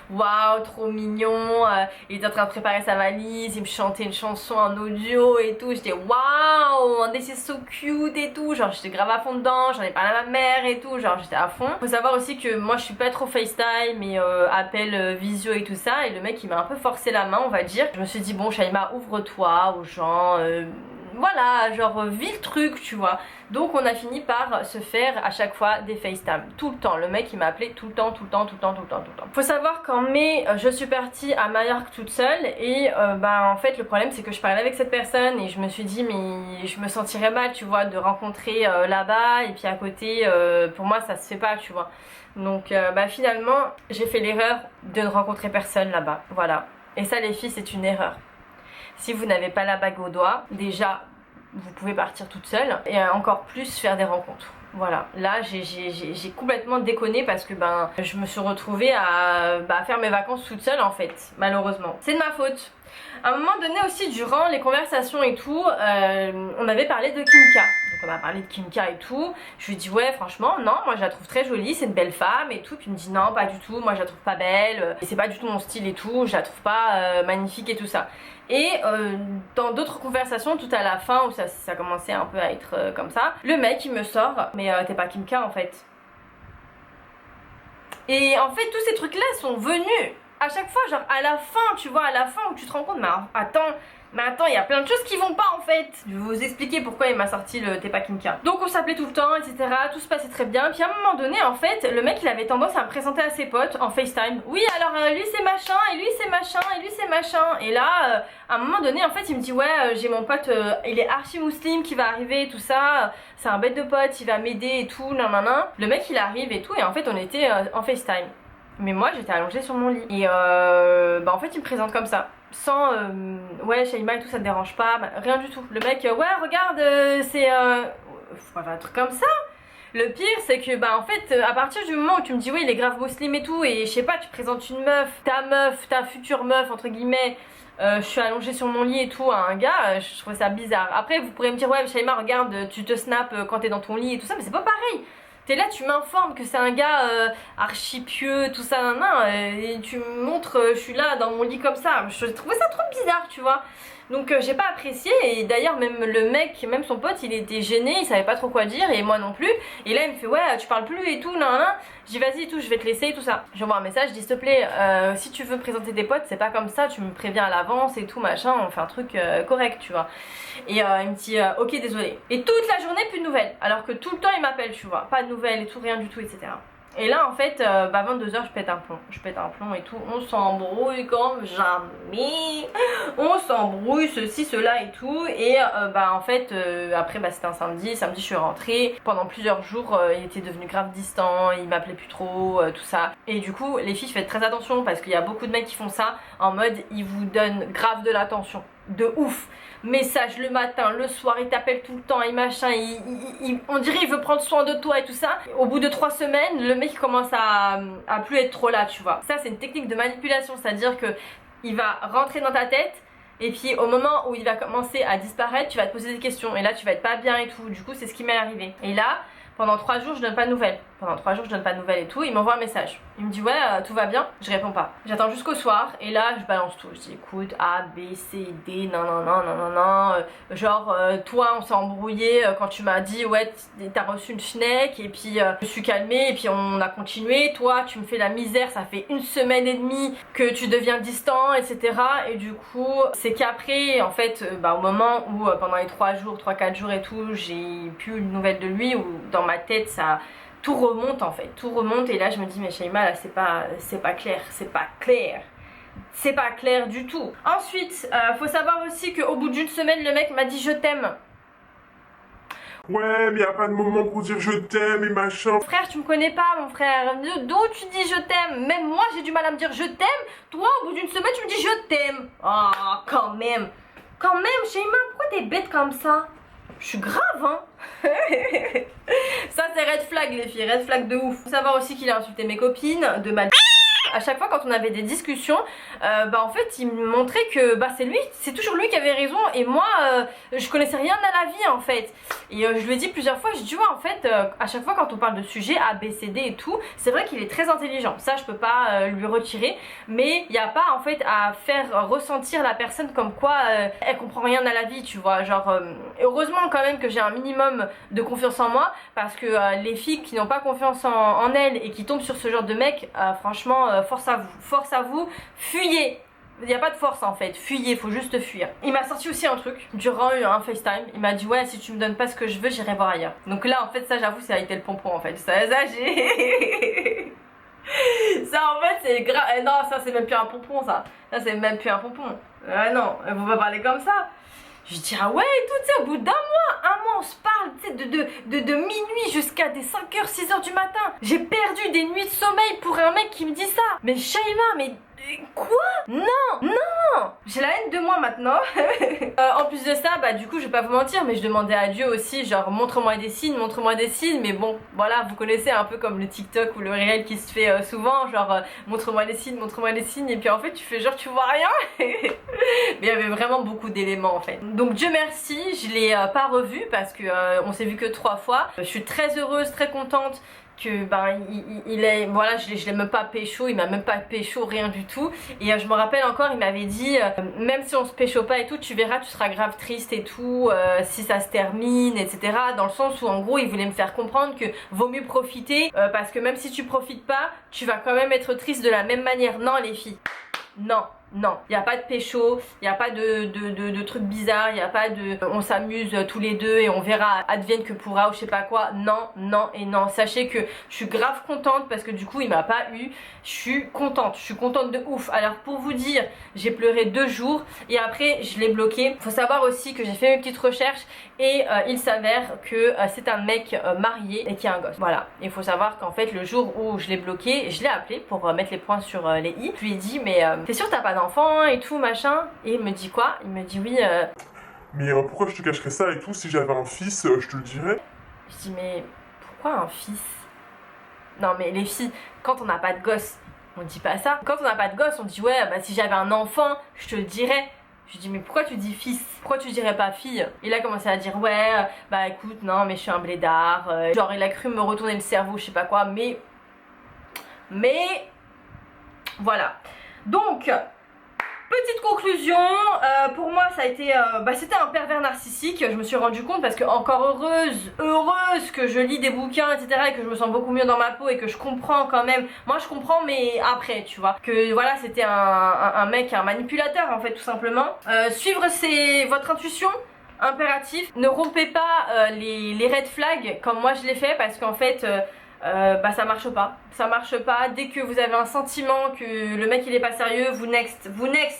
waouh, trop mignon. Il était en train de préparer sa valise, il me chantait une chanson en audio et tout. J'étais waouh, this is so cute et tout. Genre, j'étais grave à fond dedans. J'en ai parlé à ma mère et tout. Genre, j'étais à fond. Faut savoir aussi que moi, je suis pas trop FaceTime et appel visio et tout ça. Et le mec, il m'a un peu forcé la main, on va dire. Je me suis dit, bon, Shaima, ouvre-toi aux gens. Voilà, genre vis le truc, tu vois. Donc on a fini par se faire à chaque fois des FaceTime, tout le temps. Le mec il m'a appelé tout le temps. Faut savoir qu'en mai, je suis partie à Majorque toute seule et en fait le problème c'est que je parlais avec cette personne et je me suis dit mais je me sentirais mal, tu vois, de rencontrer là-bas et puis à côté, pour moi ça se fait pas, tu vois. Donc finalement j'ai fait l'erreur de ne rencontrer personne là-bas, voilà. Et ça les filles, c'est une erreur. Si vous n'avez pas la bague au doigt, déjà vous pouvez partir toute seule et encore plus faire des rencontres. Voilà, là j'ai complètement déconné parce que je me suis retrouvée à faire mes vacances toute seule en fait, malheureusement. C'est de ma faute. À un moment donné aussi, durant les conversations et tout, on avait parlé de Kimka. Donc on a parlé de Kimka et tout. Je lui ai dit ouais franchement non, moi je la trouve très jolie, c'est une belle femme et tout. Puis il me dit non pas du tout, moi je la trouve pas belle, et c'est pas du tout mon style et tout, je la trouve pas magnifique et tout ça. Et dans d'autres conversations tout à la fin où ça commençait un peu à être comme ça, le mec il me sort mais t'es pas Kimka en fait. Et en fait tous ces trucs là sont venus à chaque fois, genre à la fin, tu vois, à la fin où tu te rends compte, mais attends, il y a plein de choses qui vont pas en fait. Je vais vous expliquer pourquoi il m'a sorti le T'es pas Kimka. Donc on s'appelait tout le temps, etc. Tout se passait très bien. Puis à un moment donné, en fait, le mec il avait tendance à me présenter à ses potes en FaceTime. Oui, alors lui c'est machin, et lui c'est machin, et lui c'est machin. Et là, à un moment donné, en fait, il me dit ouais, j'ai mon pote, il est archi musulman qui va arriver, tout ça. C'est un bête de pote, il va m'aider et tout, nanana. Le mec il arrive et tout, et en fait on était en FaceTime. Mais moi j'étais allongée sur mon lit et en fait il me présente comme ça sans ouais Shaima et tout ça te dérange pas, rien du tout. Le mec ouais regarde c'est faut pas faire un truc comme ça. Le pire c'est que en fait à partir du moment où tu me dis oui il est grave musulman et tout et je sais pas tu présentes une meuf, ta future meuf entre guillemets, je suis allongée sur mon lit et tout à un gars, je trouve ça bizarre. Après vous pourrez me dire ouais Shaima regarde tu te snaps quand t'es dans ton lit et tout ça, mais c'est pas pareil. T'es là, tu m'informes que c'est un gars archi pieux, tout ça, et tu me montres, je suis là dans mon lit comme ça. Je trouvais ça trop bizarre, tu vois. Donc j'ai pas apprécié, et d'ailleurs même le mec, même son pote, il était gêné, il savait pas trop quoi dire, et moi non plus. Et là il me fait ouais tu parles plus et tout, nan. Je dis vas-y et tout, je vais te laisser et tout ça. J'envoie un message, je dis s'il te plaît, si tu veux présenter tes potes, c'est pas comme ça, tu me préviens à l'avance et tout machin, on fait un truc correct, tu vois. Et il me dit ok désolé. Et toute la journée plus de nouvelles, alors que tout le temps il m'appelle, tu vois, pas de nouvelles et tout, rien du tout, etc. Et là en fait, 22h je pète un plomb et tout, on s'embrouille comme jamais, on s'embrouille ceci, cela et tout, et en fait après c'était un samedi je suis rentrée, pendant plusieurs jours il était devenu grave distant, il m'appelait plus trop, tout ça, et du coup les filles faites très attention parce qu'il y a beaucoup de mecs qui font ça, en mode ils vous donnent grave de l'attention, de ouf. Message le matin, le soir, il t'appelle tout le temps et machin, on dirait il veut prendre soin de toi et tout ça. Au bout de 3 semaines, le mec commence à plus être trop là, tu vois. Ça c'est une technique de manipulation, c'est-à-dire que il va rentrer dans ta tête et puis au moment où il va commencer à disparaître, tu vas te poser des questions et là tu vas être pas bien et tout. Du coup c'est ce qui m'est arrivé. Et là, pendant 3 jours je donne pas de nouvelles. Pendant 3 jours je donne pas de nouvelles et tout, il m'envoie un message. Il me dit ouais tout va bien, je réponds pas. J'attends jusqu'au soir et là je balance tout. Je dis écoute A, B, C, D, non. Genre toi on s'est embrouillé quand tu m'as dit ouais t'as reçu une schneck et puis je me suis calmée et puis on a continué. Toi tu me fais la misère, ça fait 1 semaine et demie que tu deviens distant etc. Et du coup c'est qu'après en fait au moment où pendant les 3-4 jours et tout j'ai plus une nouvelle de lui, où dans ma tête ça... tout remonte en fait, tout remonte et là je me dis mais Shaima là c'est pas clair du tout. Ensuite faut savoir aussi qu'au bout d'1 semaine le mec m'a dit je t'aime. Ouais, mais y a pas de moment pour dire je t'aime et machin. Frère tu me connais pas mon frère, d'où tu dis je t'aime? Même moi j'ai du mal à me dire je t'aime, toi au bout d'1 semaine tu me dis je t'aime. Oh quand même Shaima, pourquoi t'es bête comme ça? Je suis grave hein. Ça c'est red flag les filles, red flag de ouf. Faut savoir aussi qu'il a insulté mes copines de mal. À chaque fois quand on avait des discussions, en fait il me montrait que c'est toujours lui qui avait raison et moi je connaissais rien à la vie en fait. Et je lui ai dit plusieurs fois, je dis ouais en fait à chaque fois quand on parle de sujets A, B, C, D et tout, c'est vrai qu'il est très intelligent, ça je peux pas lui retirer, mais il n'y a pas en fait à faire ressentir la personne comme quoi elle comprend rien à la vie, tu vois, genre heureusement quand même que j'ai un minimum de confiance en moi, parce que les filles qui n'ont pas confiance en elles et qui tombent sur ce genre de mec, franchement force à vous, fuyez. Il n'y a pas de force en fait, fuyez, faut juste fuir. Il m'a sorti aussi un truc durant un FaceTime, il m'a dit ouais si tu me donnes pas ce que je veux j'irai voir ailleurs. Donc là en fait ça j'avoue ça a été le pompon en fait, ça j'ai... Ça en fait c'est grave, non ça c'est même plus un pompon ça c'est même plus un pompon. Non, vous pas parler comme ça. Je dis ah ouais et tout, tu sais, au bout d'un mois on se parle, tu sais, de minuit jusqu'à des 5h, 6h du matin. J'ai perdu des nuits de sommeil pour un mec qui me dit ça. Mais Shaima, mais quoi? Non, j'ai la haine de moi maintenant. En plus de ça, du coup je vais pas vous mentir, mais je demandais à Dieu aussi, genre montre-moi des signes, mais bon, voilà, vous connaissez un peu comme le TikTok ou le réel qui se fait souvent, genre montre-moi des signes, et puis en fait tu fais genre tu vois rien. Mais il y avait vraiment beaucoup d'éléments en fait. Donc Dieu merci, je l'ai pas revu parce que on s'est vu que 3 fois. Je suis très heureuse, très contente que il est, voilà, je l'ai même pas pécho, il m'a même pas pécho, rien du tout. Et je me rappelle encore, il m'avait dit même si on se pécho pas et tout, tu verras, tu seras grave triste et tout si ça se termine, etc. Dans le sens où en gros il voulait me faire comprendre que vaut mieux profiter parce que même si tu profites pas, tu vas quand même être triste de la même manière. Non les filles, non, il n'y a pas de pécho, il n'y a pas de trucs bizarres, il n'y a pas de on s'amuse tous les deux et on verra advienne que pourra ou je sais pas quoi. Non et non. Sachez que je suis grave contente parce que du coup il m'a pas eu. Je suis contente de ouf. Alors pour vous dire, j'ai pleuré 2 jours et après je l'ai bloqué. Faut savoir aussi que j'ai fait mes petites recherches et il s'avère que c'est un mec marié et qui a un gosse. Voilà. Il faut savoir qu'en fait le jour où je l'ai bloqué, je l'ai appelé pour mettre les points sur les i. Je lui ai dit mais t'es sûr t'as pas d'enfant et tout machin? Et il me dit quoi? Il me dit oui. Mais pourquoi je te cacherais ça et tout? Si j'avais un fils, je te le dirais. Je dis mais pourquoi un fils? Non mais les filles, quand on n'a pas de gosse, on dit pas ça. Quand on n'a pas de gosse, on dit ouais si j'avais un enfant, je te le dirais. Je lui dis mais pourquoi tu dis fils? Pourquoi tu dirais pas fille? Il a commencé à dire ouais bah écoute non mais je suis un blédard, genre il a cru me retourner le cerveau je sais pas quoi, mais voilà. Donc petite conclusion, pour moi ça a été, c'était un pervers narcissique, je me suis rendu compte parce que encore heureuse que je lis des bouquins etc et que je me sens beaucoup mieux dans ma peau et que je comprends quand même, moi je comprends mais après tu vois, que voilà c'était un mec, un manipulateur en fait tout simplement. Suivre votre intuition, impératif, ne rompez pas les red flags comme moi je l'ai fait parce qu'en fait ça marche pas, dès que vous avez un sentiment que le mec il est pas sérieux, vous next,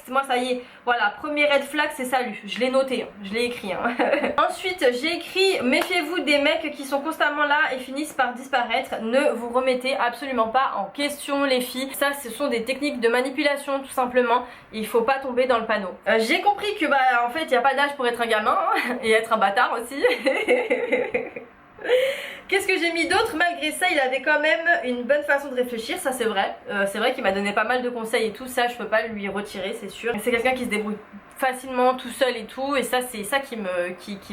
moi ça y est, voilà, premier red flag c'est salut, je l'ai noté, je l'ai écrit hein. Ensuite j'ai écrit, méfiez-vous des mecs qui sont constamment là et finissent par disparaître, ne vous remettez absolument pas en question les filles, ça ce sont des techniques de manipulation tout simplement, il faut pas tomber dans le panneau. J'ai compris que en fait il n'y a pas d'âge pour être un gamin hein, et être un bâtard aussi. Qu'est-ce que j'ai mis d'autre? Malgré ça il avait quand même une bonne façon de réfléchir, ça c'est vrai. C'est vrai qu'il m'a donné pas mal de conseils et tout, ça je peux pas lui retirer c'est sûr. C'est quelqu'un qui se débrouille facilement tout seul et tout, et ça c'est ça qui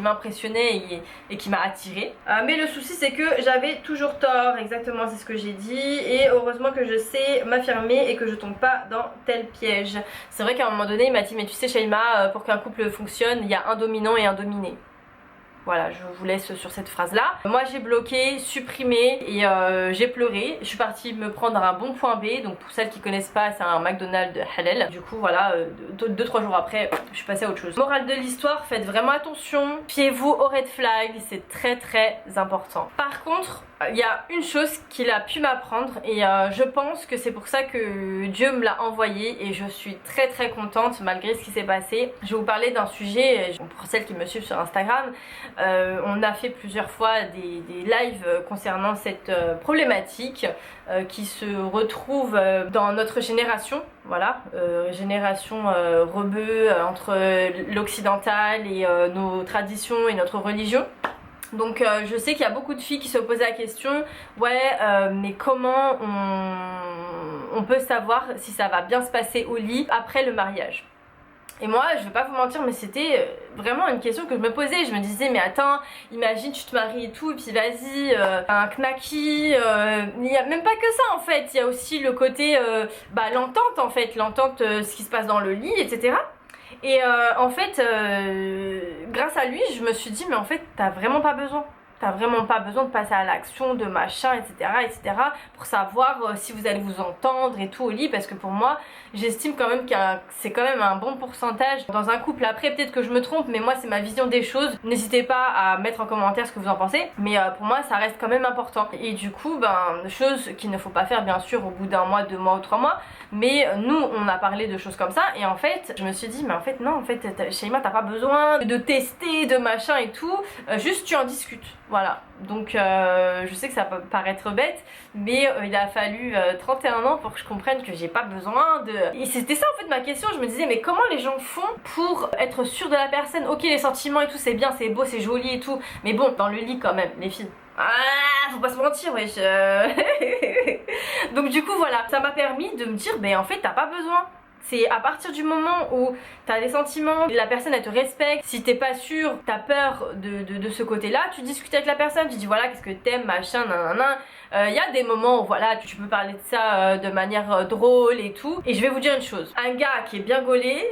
m'impressionnait et qui m'a attiré. Mais le souci c'est que j'avais toujours tort, exactement c'est ce que j'ai dit, et heureusement que je sais m'affirmer et que je tombe pas dans tel piège. C'est vrai qu'à un moment donné il m'a dit mais tu sais Shaima, pour qu'un couple fonctionne il y a un dominant et un dominé. Voilà, je vous laisse sur cette phrase là. Moi j'ai bloqué, supprimé et j'ai pleuré. Je suis partie me prendre un bon point B. Donc pour celles qui connaissent pas, c'est un McDonald's halal. Du coup voilà, 2-3 jours après, je suis passée à autre chose. Morale de l'histoire, faites vraiment attention. Fiez-vous aux red flags, c'est très très important. Par contre, il y a une chose qu'il a pu m'apprendre et je pense que c'est pour ça que Dieu me l'a envoyé et je suis très très contente malgré ce qui s'est passé. Je vais vous parler d'un sujet, pour celles qui me suivent sur Instagram, on a fait plusieurs fois des lives concernant cette problématique qui se retrouve dans notre génération, voilà, génération rebeu entre l'occidental et nos traditions et notre religion. Donc je sais qu'il y a beaucoup de filles qui se posent la question, ouais mais comment on peut savoir si ça va bien se passer au lit après le mariage? Et moi je vais pas vous mentir mais c'était vraiment une question que je me posais, je me disais mais attends, imagine tu te maries et tout et puis vas-y un knacky, il n'y a même pas que ça en fait, il y a aussi le côté l'entente en fait, l'entente ce qui se passe dans le lit etc. Et en fait, grâce à lui, je me suis dit, mais en fait, t'as vraiment pas besoin. T'as vraiment pas besoin de passer à l'action, de machin, etc. pour savoir si vous allez vous entendre et tout au lit. Parce que pour moi, j'estime quand même que c'est quand même un bon pourcentage dans un couple. Après, peut-être que je me trompe, mais moi, c'est ma vision des choses. N'hésitez pas à mettre en commentaire ce que vous en pensez. Mais pour moi, ça reste quand même important. Et du coup, chose qu'il ne faut pas faire, bien sûr, au bout d'un mois, 2 mois ou 3 mois. Mais nous, on a parlé de choses comme ça. Et en fait, je me suis dit, mais en fait, non, en fait, Shaima, t'as pas besoin de tester, de machin et tout. Juste, tu en discutes. Voilà, donc je sais que ça peut paraître bête, mais il a fallu 31 ans pour que je comprenne que j'ai pas besoin de... Et c'était ça en fait ma question, je me disais mais comment les gens font pour être sûrs de la personne? Ok les sentiments et tout c'est bien, c'est beau, c'est joli et tout, mais bon, dans le lit quand même, les filles. Ah, faut pas se mentir, wesh. Donc du coup voilà, ça m'a permis de me dire, en fait t'as pas besoin. C'est à partir du moment où t'as des sentiments, la personne elle te respecte, si t'es pas sûr, t'as peur de ce côté là, tu discutes avec la personne, tu dis voilà qu'est-ce que t'aimes, machin, nanana. Y a des moments où voilà tu peux parler de ça de manière drôle et tout. Et je vais vous dire une chose, un gars qui est bien gaulé,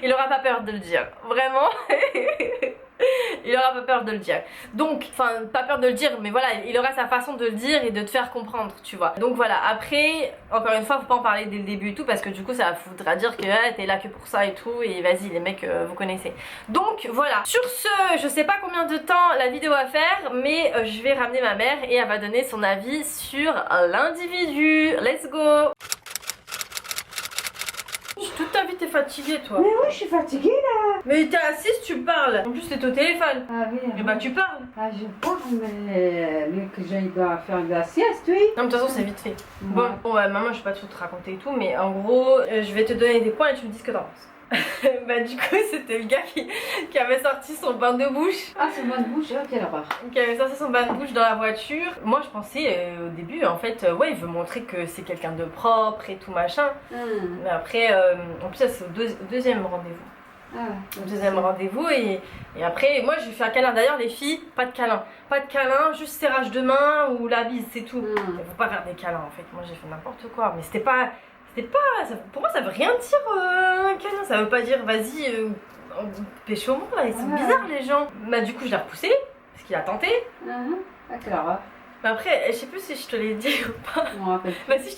il aura pas peur de le dire, vraiment. Il aura pas peur de le dire. Donc, enfin, pas peur de le dire, mais voilà, il aura sa façon de le dire et de te faire comprendre, tu vois. Donc voilà, après, encore une fois, faut pas en parler dès le début et tout, parce que du coup, ça voudra dire que t'es là que pour ça et tout, et vas-y, les mecs, vous connaissez. Donc voilà, sur ce, je sais pas combien de temps la vidéo va faire, mais je vais ramener ma mère et elle va donner son avis sur l'individu. Let's go! Toute ta vie t'es fatiguée toi. Mais oui je suis fatiguée là. Mais t'es assise, tu parles. En plus t'es au téléphone. Ah oui. Et tu parles. Ah je parle mais que je dois faire de la sieste oui. Non mais de toute façon c'est vite fait. Bon ouais maman je vais pas tout te raconter et tout, mais en gros je vais te donner des points et tu me dis ce que t'en penses. Bah du coup c'était le gars qui avait sorti son bain de bouche. Ah, c'est moi de bouche, oh, quelle horreur. Qui avait sorti son bain de bouche dans la voiture. Moi je pensais au début en fait ouais il veut montrer que c'est quelqu'un de propre et tout machin. Mais après en plus ça c'est au deuxième rendez-vous. Au deuxième rendez-vous et après moi je lui fais un câlin. D'ailleurs les filles pas de câlin. Pas de câlin, juste serrage de main ou la bise c'est tout. Il faut pas faire des câlins en fait. Moi j'ai fait n'importe quoi mais c'était pas pour moi ça veut rien dire un câlin. Ça veut pas dire vas-y pécho-moi là. Ils sont bizarres les gens. Bah du coup je l'ai repoussé parce qu'il a tenté. Ah, quelle horreur. Mais après, je sais plus si je te l'ai dit ou pas. Je me rappelle. Bah si je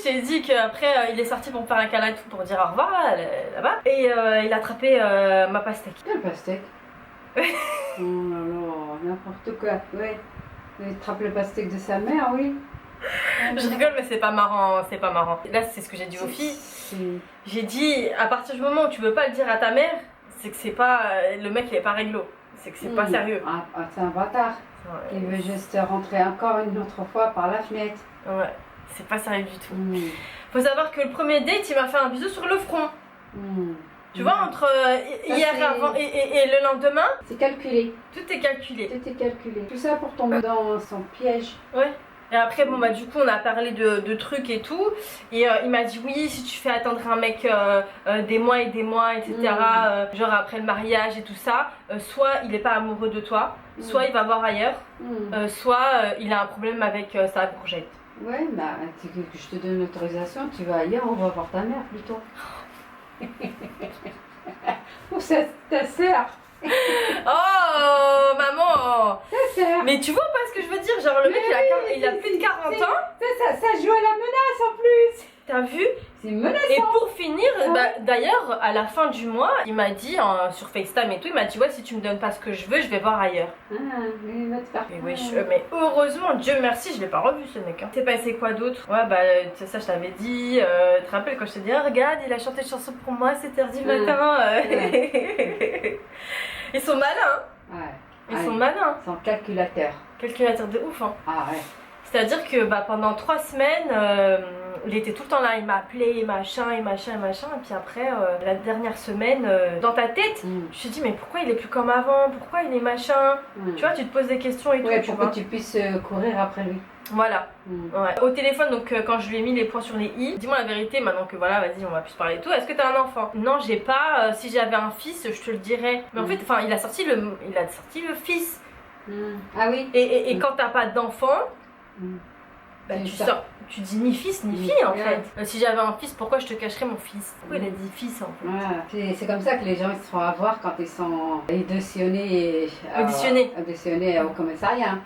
t'ai dit qu'après il est sorti pour me faire un câlin et tout pour dire au revoir là-bas. Et il a attrapé ma pastèque. Quelle pastèque? Oh là là, n'importe quoi. Ouais. Il attrape le pastèque de sa mère, oui. Je rigole mais c'est pas marrant, c'est pas marrant. Là c'est ce que j'ai dit aux filles. J'ai dit à partir du moment où tu veux pas le dire à ta mère, c'est que c'est pas le mec il est pas réglo. C'est que c'est pas sérieux. Ah, c'est un bâtard. Ouais. Il veut juste rentrer encore une autre fois par la fenêtre. Ouais, c'est pas sérieux du tout. Faut savoir que le premier date, il m'a fait un bisou sur le front. Tu vois, entre hier avant et le lendemain, c'est calculé. tout est calculé. Tout est calculé. Tout ça pour tomber dans son piège. Ouais. Et après, bon, bah, du coup, on a parlé de trucs et tout. Et il m'a dit, oui, si tu fais attendre un mec des mois et des mois, etc., genre après le mariage et tout ça, soit il est pas amoureux de toi, soit il va voir ailleurs, soit il a un problème avec sa courgette. Ouais, bah, tu veux que je te donne l'autorisation, tu vas ailleurs, on va voir ta mère plutôt. Ou ta sœur. Oh, maman! Ta sœur. Mais tu vois pas ce que je veux dire? Genre, le mec, il a plus de 40 ans. Ça joue à la menace en plus. T'as vu? C'est menaçant. Et pour finir, bah, d'ailleurs, à la fin du mois, il m'a dit, sur FaceTime et tout, il m'a dit, ouais, si tu me donnes pas ce que je veux, je vais voir ailleurs. Mais il va te faire. Mais, mais heureusement, Dieu merci, je l'ai pas revu ce mec. Hein. C'est passé quoi d'autre? Ouais, bah, ça, je t'avais dit. Tu te rappelles quand je te dis, oh, regarde, il a chanté une chanson pour moi à 7h du matin. Ils sont malins. Ouais. Ils sont malins. C'est un calculateur. Calculateur de ouf, hein. Ah ouais. C'est-à-dire que bah, pendant 3 semaines, il était tout le temps là, il m'appelait, machin. Et puis après, la dernière semaine, dans ta tête, je te dis, mais pourquoi il est plus comme avant? Pourquoi il est machin? Tu vois, tu te poses des questions et ouais, tout. pour que tu puisses courir après lui. Voilà. Ouais. Au téléphone, donc quand je lui ai mis les points sur les i, dis-moi la vérité, maintenant que voilà, vas-y, on va plus se parler et tout. Est-ce que t'as un enfant? Non, j'ai pas. Si j'avais un fils, je te le dirais. Mais en fait, enfin, il a sorti le fils. Ah oui. Et quand t'as pas d'enfant, bah, tu dis ni fils ni fille en fait. Si j'avais un fils, pourquoi je te cacherais mon fils? Pourquoi il a dit fils en fait? Ouais. C'est comme ça que les gens ils se font avoir quand ils sont auditionnés au commissariat.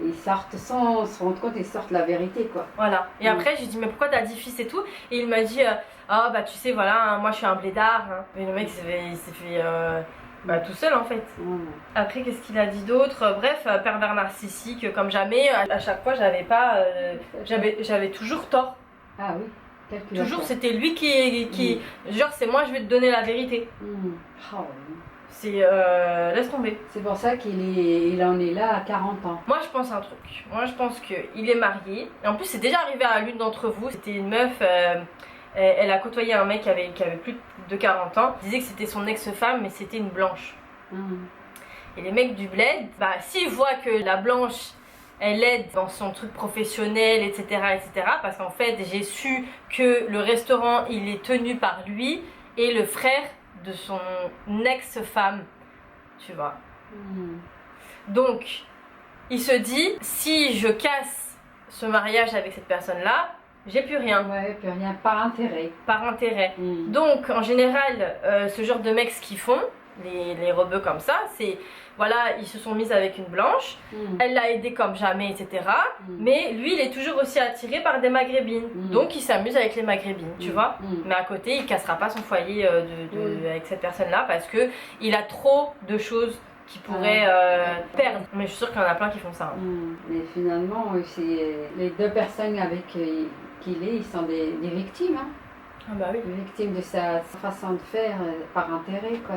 Ils sortent sans se rendre compte, ils sortent la vérité quoi. Voilà. Et après j'ai dit mais pourquoi t'as dit fils et tout? Et il m'a dit ah bah tu sais voilà hein, moi je suis un blédard. Hein. Mais le mec il s'est fait bah, tout seul en fait. Après qu'est-ce qu'il a dit d'autre? Bref, pervers narcissique comme jamais. À chaque fois j'avais toujours tort. Ah oui. Toujours c'était lui qui genre c'est moi je vais te donner la vérité. C'est laisse tomber. C'est pour ça qu'il en est là à 40 ans. Moi je pense un truc. Moi je pense qu'il est marié. Et en plus c'est déjà arrivé à l'une d'entre vous. C'était une meuf. Elle a côtoyé un mec qui avait plus de 40 ans. Il disait que c'était son ex-femme, mais c'était une blanche. Et les mecs du bled, bah, s'ils voient que la blanche, elle aide dans son truc professionnel, etc., parce qu'en fait, j'ai su que le restaurant, il est tenu par lui et le frère de son ex-femme, tu vois. Donc, il se dit, si je casse ce mariage avec cette personne-là, j'ai plus rien. Ouais, plus rien, par intérêt. Par intérêt. Donc, en général, ce genre de mecs, ce qu'ils font, les rebeux comme ça, c'est, voilà, ils se sont mis avec une blanche, elle l'a aidé comme jamais, etc. Mais lui, il est toujours aussi attiré par des maghrébines. Donc, il s'amuse avec les maghrébines, tu vois. Mais à côté, il cassera pas son foyer avec cette personne-là parce que il a trop de choses qui pourraient perdre. Mais je suis sûre qu'il y en a plein qui font ça. Mais finalement, les deux personnes avec qu'il est, ils sont des victimes. Hein. Ah bah oui. Des victimes de sa façon de faire par intérêt. Quoi.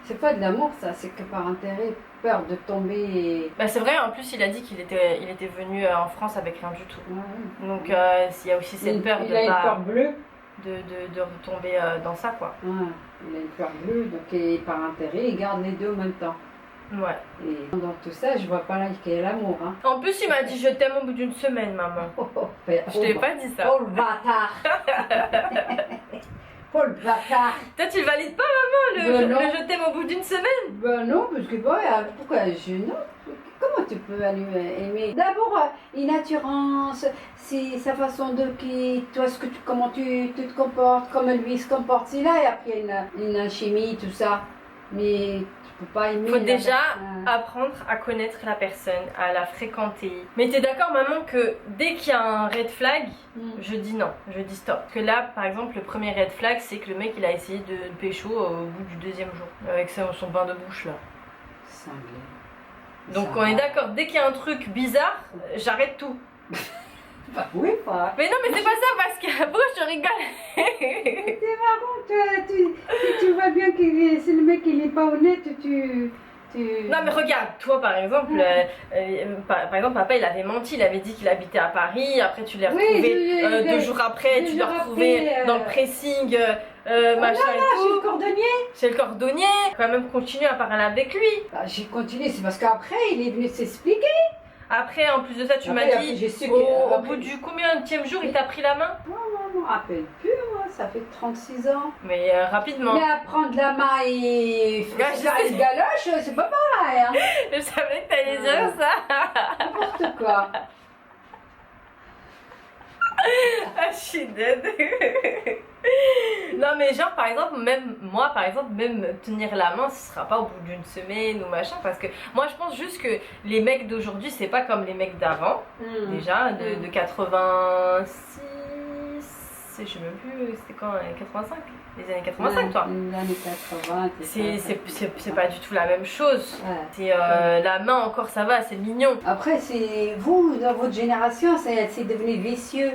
C'est pas de l'amour, ça, c'est que par intérêt, peur de tomber. Bah c'est vrai, en plus il a dit qu'il était venu en France avec rien du tout. Donc il y a aussi cette peur de il a une peur bleue. de retomber dans ça, quoi. Ouais, il a une fleur bleue, donc et par intérêt, il garde les deux en même temps. Ouais. Et dans tout ça, je vois pas là qu'il y a l'amour. Hein. En plus, il m'a dit je t'aime au bout d'une semaine, maman. Je t'ai pas dit ça. Oh le bâtard. Oh le bâtard. Toi, tu le valides pas, maman, le je t'aime au bout d'une semaine? Ben non, parce que bon, pourquoi non? Comment tu peux aimer? D'abord, une assurance, c'est sa façon de qui, toi, comment tu te comportes, comment lui se comporte. C'est là, et après une alchimie, tout ça. Mais tu peux pas aimer. Faut déjà apprendre à connaître la personne, à la fréquenter. Mais t'es d'accord, maman, que dès qu'il y a un red flag, je dis non, je dis stop. Parce que là, par exemple, le premier red flag, c'est que le mec il a essayé de pécho au bout du deuxième jour, avec son bain de bouche là. Cinglé. Donc on est d'accord, dès qu'il y a un truc bizarre, j'arrête tout. Bah oui, pas. Mais non, mais c'est pas ça parce que pourquoi je te rigole? C'est marrant, tu vois bien que si le mec il est pas honnête, tu... Non mais regarde, toi par exemple, par exemple papa il avait menti, il avait dit qu'il habitait à Paris, après tu l'as retrouvé 2 jours après, tu l'as retrouvé dans le pressing, machin et tout. Chez le cordonnier. Chez le cordonnier, quand même continuer à parler avec lui. Bah, j'ai continué, c'est parce qu'après il est venu s'expliquer. Après en plus de ça tu m'as dit, au bout du combienième jour il t'a pris la main? Non, je me rappelle plus, moi, ça fait 36 ans. Mais rapidement. Mais à prendre la main et faire une galoche, c'est pas pareil. Hein. Je savais que t'allais dire ça. N'importe quoi. Ah, je suis dead. Non mais genre par exemple, même moi par exemple, même tenir la main ce sera pas au bout d'une semaine ou machin, parce que moi je pense juste que les mecs d'aujourd'hui c'est pas comme les mecs d'avant, déjà de 86, je sais même plus, c'était quand, 85, les années 85 toi. Les années 80. C'est pas du tout la même chose. Ouais. C'est la main encore ça va, c'est mignon. Après c'est vous dans votre génération c'est devenu vicieux.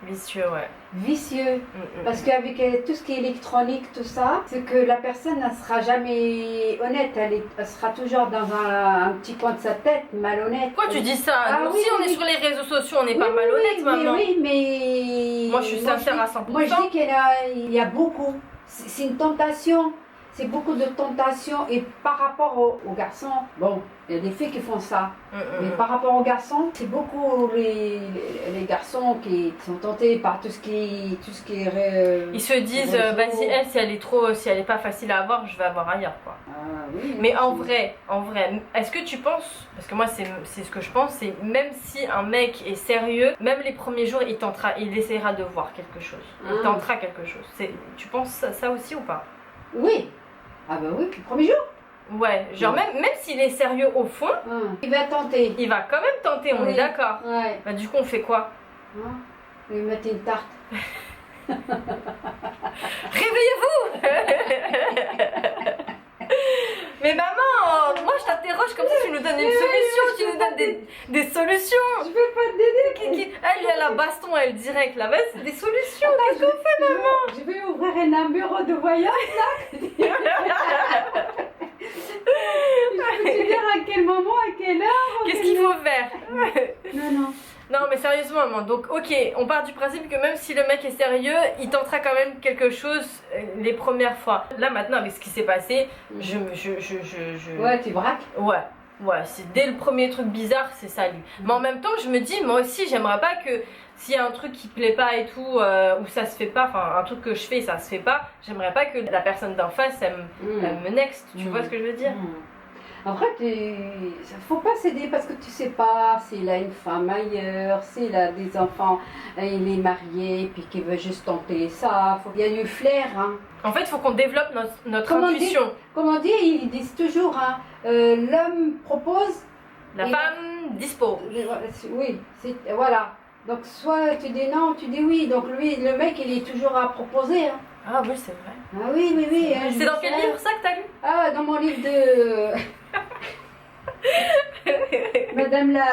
Vicieux, ouais. Vicieux. Parce qu'avec tout ce qui est électronique, tout ça, c'est que la personne ne sera jamais honnête. Elle sera toujours dans un petit coin de sa tête, malhonnête. Pourquoi tu dis ça? Nous aussi, on est sur les réseaux sociaux, on n'est pas malhonnête, maman. Oui, mais... Moi, je suis sincère à 100%. Moi, je dis qu'il y a beaucoup. C'est une tentation. C'est beaucoup de tentation. Et par rapport aux garçons, bon, il y a des filles qui font ça. Mais par rapport aux garçons, c'est beaucoup les garçons qui sont tentés par tout ce qui est... Ils se disent, vas-y, elle, si elle est pas facile à avoir, je vais avoir ailleurs, quoi. Ah, oui, mais en vrai, est-ce que tu penses, parce que moi c'est ce que je pense, c'est même si un mec est sérieux, même les premiers jours, il essaiera de voir quelque chose. Il tentera quelque chose. Tu penses ça aussi ou pas? Oui. Ah bah oui, le premier jour. Ouais, genre même s'il est sérieux au fond, il va tenter. Il va quand même tenter, on est d'accord. Ouais. Bah du coup on fait quoi? On va lui mettre une tarte. Réveillez-vous. Mais maman, moi je t'interroge comme ça, tu nous donnes une solution, tu nous donnes des solutions. Je peux pas t'aider. Elle a la baston, elle direct là-bas, c'est des solutions. Qu'est-ce qu'on fait, maman? Je vais ouvrir un bureau de voyage là. Je peux te dire à quel moment, à quelle heure. Qu'est-ce qu'il faut faire? Non. Non mais sérieusement maman, donc ok, on part du principe que même si le mec est sérieux, il tentera quand même quelque chose les premières fois. Là maintenant avec ce qui s'est passé, Ouais, tu braques. Ouais, c'est dès le premier truc bizarre, c'est ça lui. Mais en même temps, je me dis, moi aussi, j'aimerais pas que s'il y a un truc qui plaît pas et tout, ou ça se fait pas, enfin un truc que je fais et ça se fait pas, j'aimerais pas que la personne d'en face, elle me next, tu vois ce que je veux dire? En vrai, faut pas céder parce que tu sais pas s'il a une femme ailleurs, s'il a des enfants, il est marié, puis qu'il veut juste tenter ça. Il y a du flair. Hein. En fait, il faut qu'on développe notre intuition. Comme on dit, ils disent toujours, hein, l'homme propose. La femme dispose. Oui, voilà. Donc soit tu dis non, tu dis oui. Donc lui, le mec, il est toujours à proposer. Hein. Ah oui, c'est vrai. Ah oui. Hein, c'est dans quel livre ça que t'as lu? Ah, dans mon livre de... Madame la...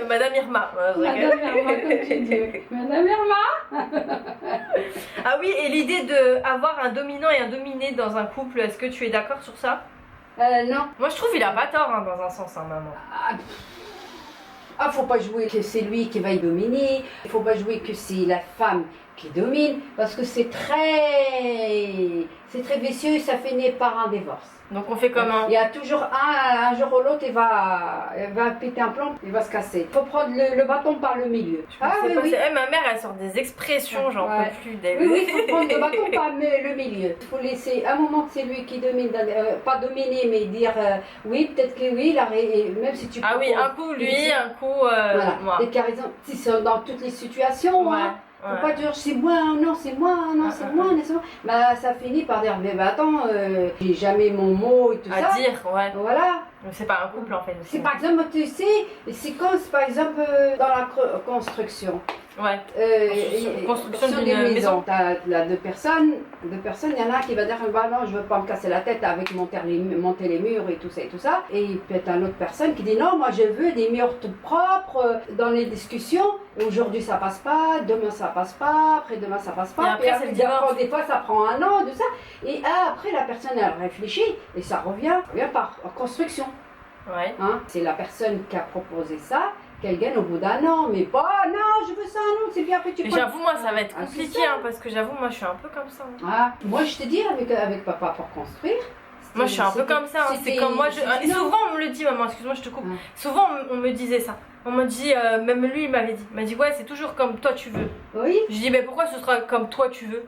Madame Irma. Madame Irma, comme tu dis. Madame Irma. Ah oui, et l'idée d'avoir un dominant et un dominé dans un couple, est-ce que tu es d'accord sur ça? Non. Moi je trouve qu'il a pas tort hein, dans un sens, hein, maman. Ah, faut pas jouer que c'est lui qui va y dominer. Il faut pas jouer que c'est la femme qui domine, parce que c'est très vicieux et ça finit par un divorce. Donc on fait comment? Il y a toujours un jour ou l'autre, il va péter un plomb, il va se casser. Il faut prendre le bâton par le milieu. Ah oui, oui. Ma mère, elle sort des expressions, j'en peux plus d'elle. Oui, il faut prendre le bâton par le milieu. Il faut laisser un moment que c'est lui qui domine, pas dominer, mais dire oui, peut-être que oui, même si tu... Ah oui, un coup lui, un coup... voilà, moi. des raison, c'est dans toutes les situations, hein. Faut pas dire c'est moi, non c'est moi, non c'est moi, non c'est moi. Bah ça finit par dire mais bah attends, j'ai jamais mon mot et tout ça. À dire, ouais. Voilà. Donc c'est pas un couple en fait. C'est par exemple, tu sais, c'est comme par exemple dans la construction. Ouais. Construction d'une maison. T'as là deux personnes, il y en a un qui va dire bah non, je veux pas me casser la tête avec monter les murs et tout ça. Et peut-être une autre personne qui dit non, moi je veux des murs tout propres dans les discussions. Aujourd'hui ça passe pas, demain ça passe pas, après-demain ça passe pas. Et après, des fois ça prend un an, tout ça. Et après la personne elle réfléchit et ça revient par construction. Ouais. Hein? C'est la personne qui a proposé ça, qu'elle gagne au bout d'un an, mais pas non, je veux ça, non, c'est bien après tu prends. J'avoue, moi ça va être compliqué, parce que j'avoue, moi je suis un peu comme ça. Ah, moi je te dis, avec papa pour construire. Moi je suis un peu comme ça, hein. C'est comme moi. Et souvent on me le dit, maman, excuse-moi, je te coupe. Souvent on me disait ça. On m'a dit, même lui il m'avait dit, ouais, c'est toujours comme toi tu veux. Oui. Je dis, mais pourquoi ce sera comme toi tu veux?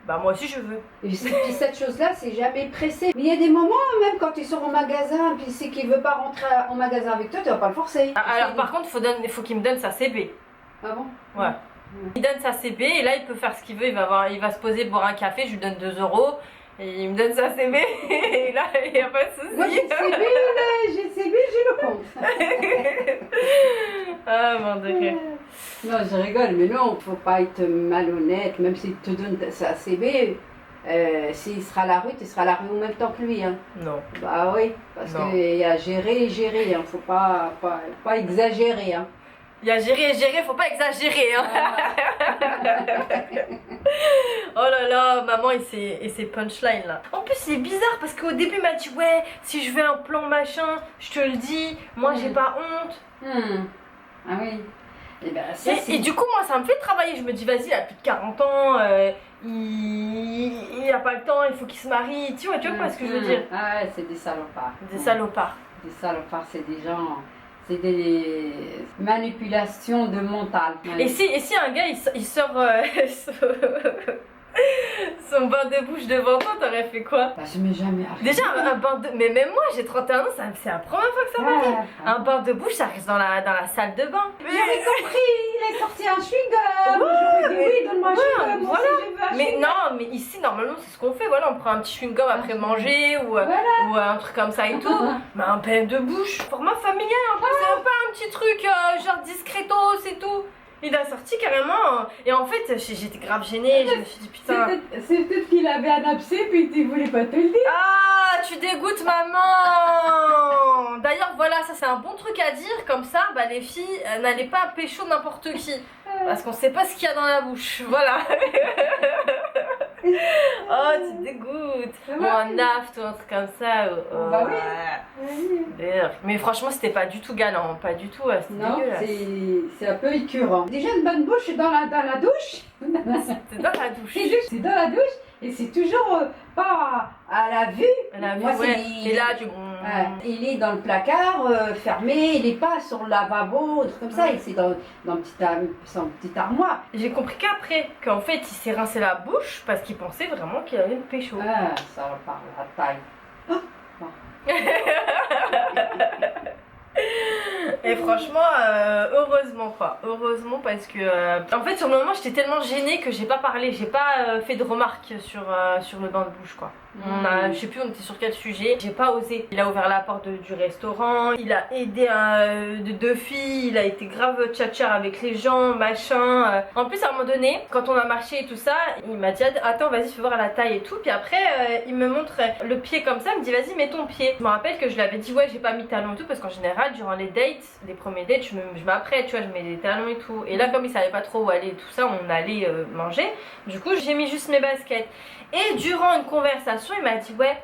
Bah moi aussi je veux. Et puis cette chose-là, c'est jamais pressé. Mais il y a des moments, même quand tu sors au magasin, puis c'est qu'il veut pas rentrer au magasin avec toi, tu vas pas le forcer. Alors par contre, il faut qu'il me donne sa CB. Ah bon? Ouais. Il donne sa CB et là il peut faire ce qu'il veut. Il va se poser boire un café, je lui donne 2 €. Et il me donne sa CB et là il n'y a pas de souci. Moi j'ai CB, j'ai le compte. Ah mon dieu. Non, je rigole, mais non, faut pas être malhonnête, même s'il te donne sa CB, s'il sera à la rue, tu seras à la rue en même temps que lui. Hein. Non. Bah oui, parce qu'il y a gérer, hein. Faut pas exagérer. Hein. Il y a gérer, faut pas exagérer. Hein. Oh là là, maman et ses punchlines là. En plus c'est bizarre parce qu'au début il m'a dit ouais, si je veux un plan machin, je te le dis, moi j'ai pas honte. Ah oui. Et, ben, et du coup moi ça me fait travailler, je me dis vas-y, il a plus de 40 ans, il a pas le temps, il faut qu'il se marie, tu vois pas ce que je veux dire. Ah ouais, c'est des salopards. Des salopards. Des salopards, c'est des gens... C'est des manipulations de mental. Et si un gars il sort son bain de bouche devant toi, t'aurais fait quoi? Bah, je m'ai jamais arrêté. Déjà un bain de... Mais même moi j'ai 31 ans, c'est la première fois que ça m'arrive. Un bain de bouche ça reste dans la salle de bain. J'avais compris, il a sorti un chewing-gum. J'aurais dit oui, donne-moi un chewing-gum. Voilà. Mais non, mais ici normalement c'est ce qu'on fait, voilà, on prend un petit chewing-gum après manger ou un truc comme ça et tout. Mais un bain de bouche, format familial en plus, c'est même pas un petit truc genre discretos et tout. Il a sorti carrément et en fait j'étais grave gênée, je me suis dit putain. C'est peut-être qu'il avait un abcès puis il voulait pas te le dire. Ah, tu dégoûtes maman. D'ailleurs voilà, ça c'est un bon truc à dire, comme ça bah les filles n'allez pas pécho n'importe qui. Parce qu'on sait pas ce qu'il y a dans la bouche, voilà. Oh, tu dégoûtes. Ou un aft ou un truc comme ça. Bah oui. Mais franchement, c'était pas du tout galant, pas du tout. Non, c'est un peu écœurant. Déjà une bonne bouche dans la douche. C'est dans la douche. C'est dans la douche et c'est toujours pas à la vue. Moi, ouais. Et là, il est dans le placard fermé, il est pas sur le lavabo, un truc comme ça, il c'est dans son petite armoire. J'ai compris qu'après, qu'en fait, il s'est rincé la bouche parce qu'il pensait vraiment qu'il avait une pécho. Ah, ça parle la taille. Et franchement, heureusement quoi, heureusement parce que en fait sur le moment j'étais tellement gênée que j'ai pas parlé, j'ai pas fait de remarques sur le bain de bouche quoi. Je sais plus on était sur quel sujet, j'ai pas osé. Il a ouvert la porte du restaurant, il a aidé deux filles, il a été grave tchatcheur avec les gens, machin. En plus à un moment donné, quand on a marché et tout ça, il m'a dit attends vas-y fais voir la taille et tout. Puis après il me montre le pied comme ça, il me dit vas-y mets ton pied. Je me rappelle que je lui avais dit ouais j'ai pas mis de talons et tout parce qu'en général durant les dates, les premiers dates je m'apprête, tu vois, je mets des talons et tout. Et là comme il savait pas trop où aller et tout ça, on allait manger. Du coup j'ai mis juste mes baskets. Et durant une conversation, il m'a dit ouais,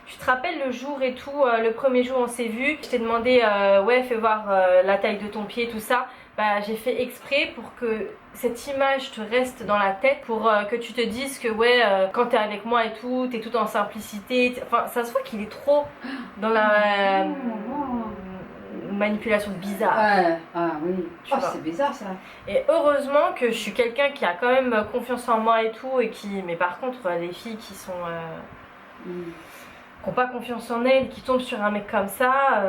Tu te rappelles le jour et tout, le premier jour on s'est vu, je t'ai demandé ouais fais voir la taille de ton pied tout ça. Bah j'ai fait exprès pour que cette image te reste dans la tête, pour que tu te dises que ouais quand t'es avec moi et tout, t'es tout en simplicité, enfin ça se voit qu'il est trop dans la manipulation bizarre. Ah oui, c'est bizarre ça. Et heureusement que je suis quelqu'un qui a quand même confiance en moi et tout, et qui, mais par contre les filles qui sont qui n'ont pas confiance en elles, qui tombent sur un mec comme ça,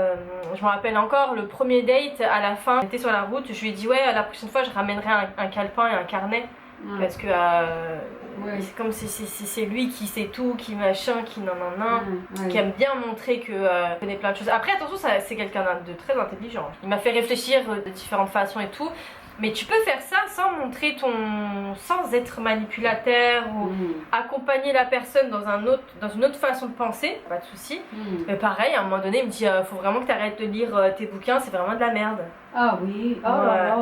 je me rappelle encore le premier date, à la fin j'étais sur la route, je lui ai dit ouais la prochaine fois je ramènerai un calepin et un carnet, parce que c'est comme si c'est lui qui sait tout, qui machin, qui qui aime bien montrer que connaît plein de choses. Après attention, c'est quelqu'un de très intelligent, il m'a fait réfléchir de différentes façons et tout. Mais tu peux faire ça sans montrer sans être manipulateur ou accompagner la personne dans une autre façon de penser, pas de souci. Mais pareil, à un moment donné, il me dit faut vraiment que tu arrêtes de lire tes bouquins, c'est vraiment de la merde. Ah oui, oh là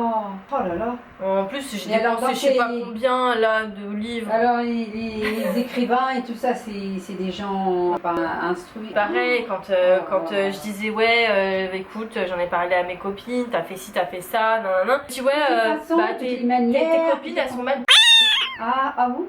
là. En plus, j'ai dépensé je sais pas combien là de livres. Alors les écrivains et tout ça, c'est des gens pas instruits. Pareil, quand je disais ouais, écoute, j'en ai parlé à mes copines, t'as fait ci, t'as fait ça, nanana. Je dis ouais, tes copines elles sont mal. Ah bon.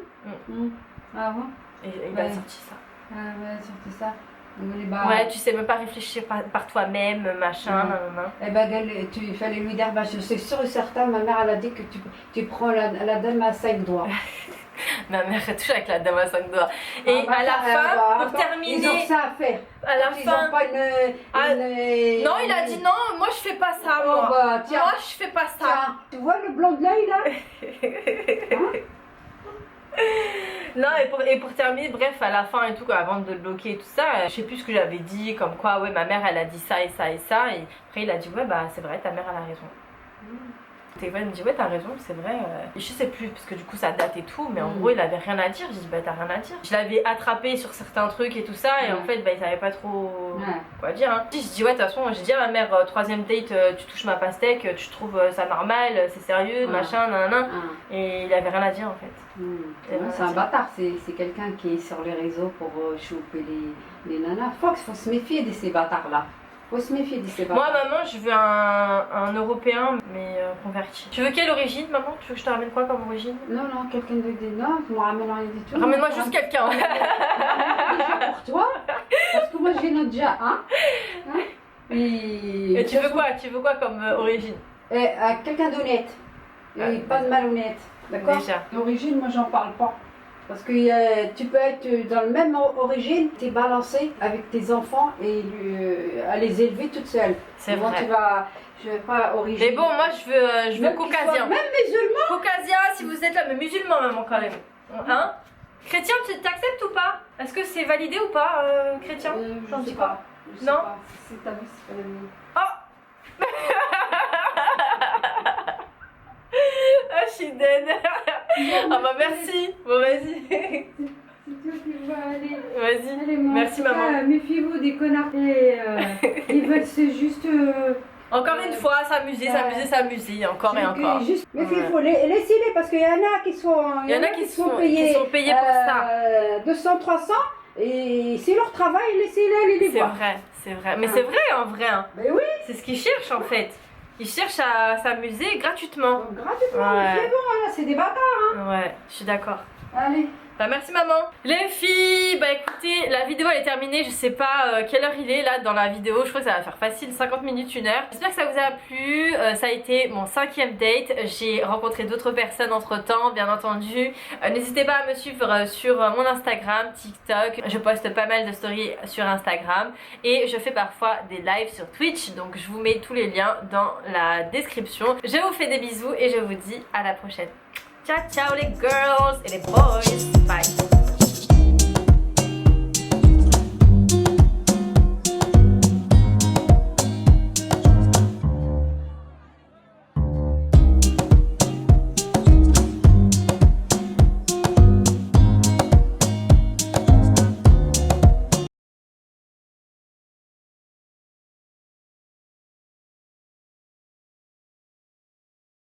Ah bon. Et il a sorti ça. Ah ouais, sorti ça. Ouais, tu sais même pas réfléchir par toi-même, machin, nanana. Eh ben, il fallait lui dire, c'est sûr et certain, ma mère elle a dit que tu prends la dame à 5 doigts. Ma mère est toujours avec la dame à 5 doigts. Et à la fin, pour terminer. Ils ont ça à faire. À la fin. Ont pas non, il a dit non, moi je fais pas ça, moi. Bah, tiens, moi je fais pas ça. Tiens, tu vois le blanc de l'œil là Non, et pour terminer, bref, à la fin et tout, avant de le bloquer et tout ça, je sais plus ce que j'avais dit, comme quoi, ouais, ma mère elle a dit ça et ça et ça, et après il a dit, ouais, bah c'est vrai, ta mère elle a raison. Il me dit, ouais, t'as raison, c'est vrai. Je sais plus, parce que du coup ça date et tout, mais en gros il avait rien à dire. J'ai dit, bah t'as rien à dire. Je l'avais attrapé sur certains trucs et tout ça, et en fait, bah il savait pas trop quoi dire. Hein. Je dis, ouais, de toute façon, j'ai dit à ma mère, troisième date, tu touches ma pastèque, tu trouves ça normal, c'est sérieux, machin, nanana. Et il avait rien à dire en fait. C'est un bâtard, c'est quelqu'un qui est sur les réseaux pour choper les nanas. Faut se méfier de ces bâtards là. Faut se méfier de ces bâtards. Moi, maman, je veux un européen, mais converti. Tu veux quelle origine, maman? Tu veux que je te ramène quoi comme origine? Non, quelqu'un de non, tu me ramènes rien du tout. Ramène-moi juste quelqu'un. Déjà pour toi, parce que moi j'ai déjà un. Et tu veux quoi? Tu veux quoi comme origine? Quelqu'un d'honnête. Et pas de malhonnête. D'accord? L'origine, moi j'en parle pas. Parce que tu peux être dans le même origine, t'es balancé avec tes enfants et à les élever toute seule. C'est vrai. Je veux pas origine. Mais bon, moi je veux caucasien. Même musulman. Caucasien, si vous êtes là, mais musulman maman quand même. Hein? Chrétien, tu t'acceptes ou pas? Est-ce que c'est validé ou pas, chrétien? Je sais pas. Non. C'est ta vie, c'est pas la mienne. Oh. Ah, je suis dead. Ah bah merci. Bon vas-y. C'est toi qui vas aller. Vas-y. Merci maman. Méfiez-vous des connards. Ils veulent c'est juste. Encore une fois, s'amuser, encore et encore. Mais il faut laisser-les parce qu'il y en a qui sont payés pour ça. 200, 300 et c'est leur travail, laissez-les les voir. C'est vrai. Mais c'est vrai en vrai. Hein. Mais oui. C'est ce qu'ils cherchent en fait. Ils cherchent à s'amuser gratuitement. Gratuitement, c'est bon, c'est des bâtards. Hein. Ouais, je suis d'accord. Allez. Bah merci maman. Les filles, bah écoutez, la vidéo elle est terminée, je sais pas quelle heure il est là dans la vidéo, je crois que ça va faire facile 50 minutes, 1 heure. J'espère que ça vous a plu, ça a été mon 5e date, j'ai rencontré d'autres personnes entre temps bien entendu. N'hésitez pas à me suivre sur mon Instagram, TikTok, je poste pas mal de stories sur Instagram et je fais parfois des lives sur Twitch, donc je vous mets tous les liens dans la description. Je vous fais des bisous et je vous dis à la prochaine. Ciao ciao les girls et les boys. Bye.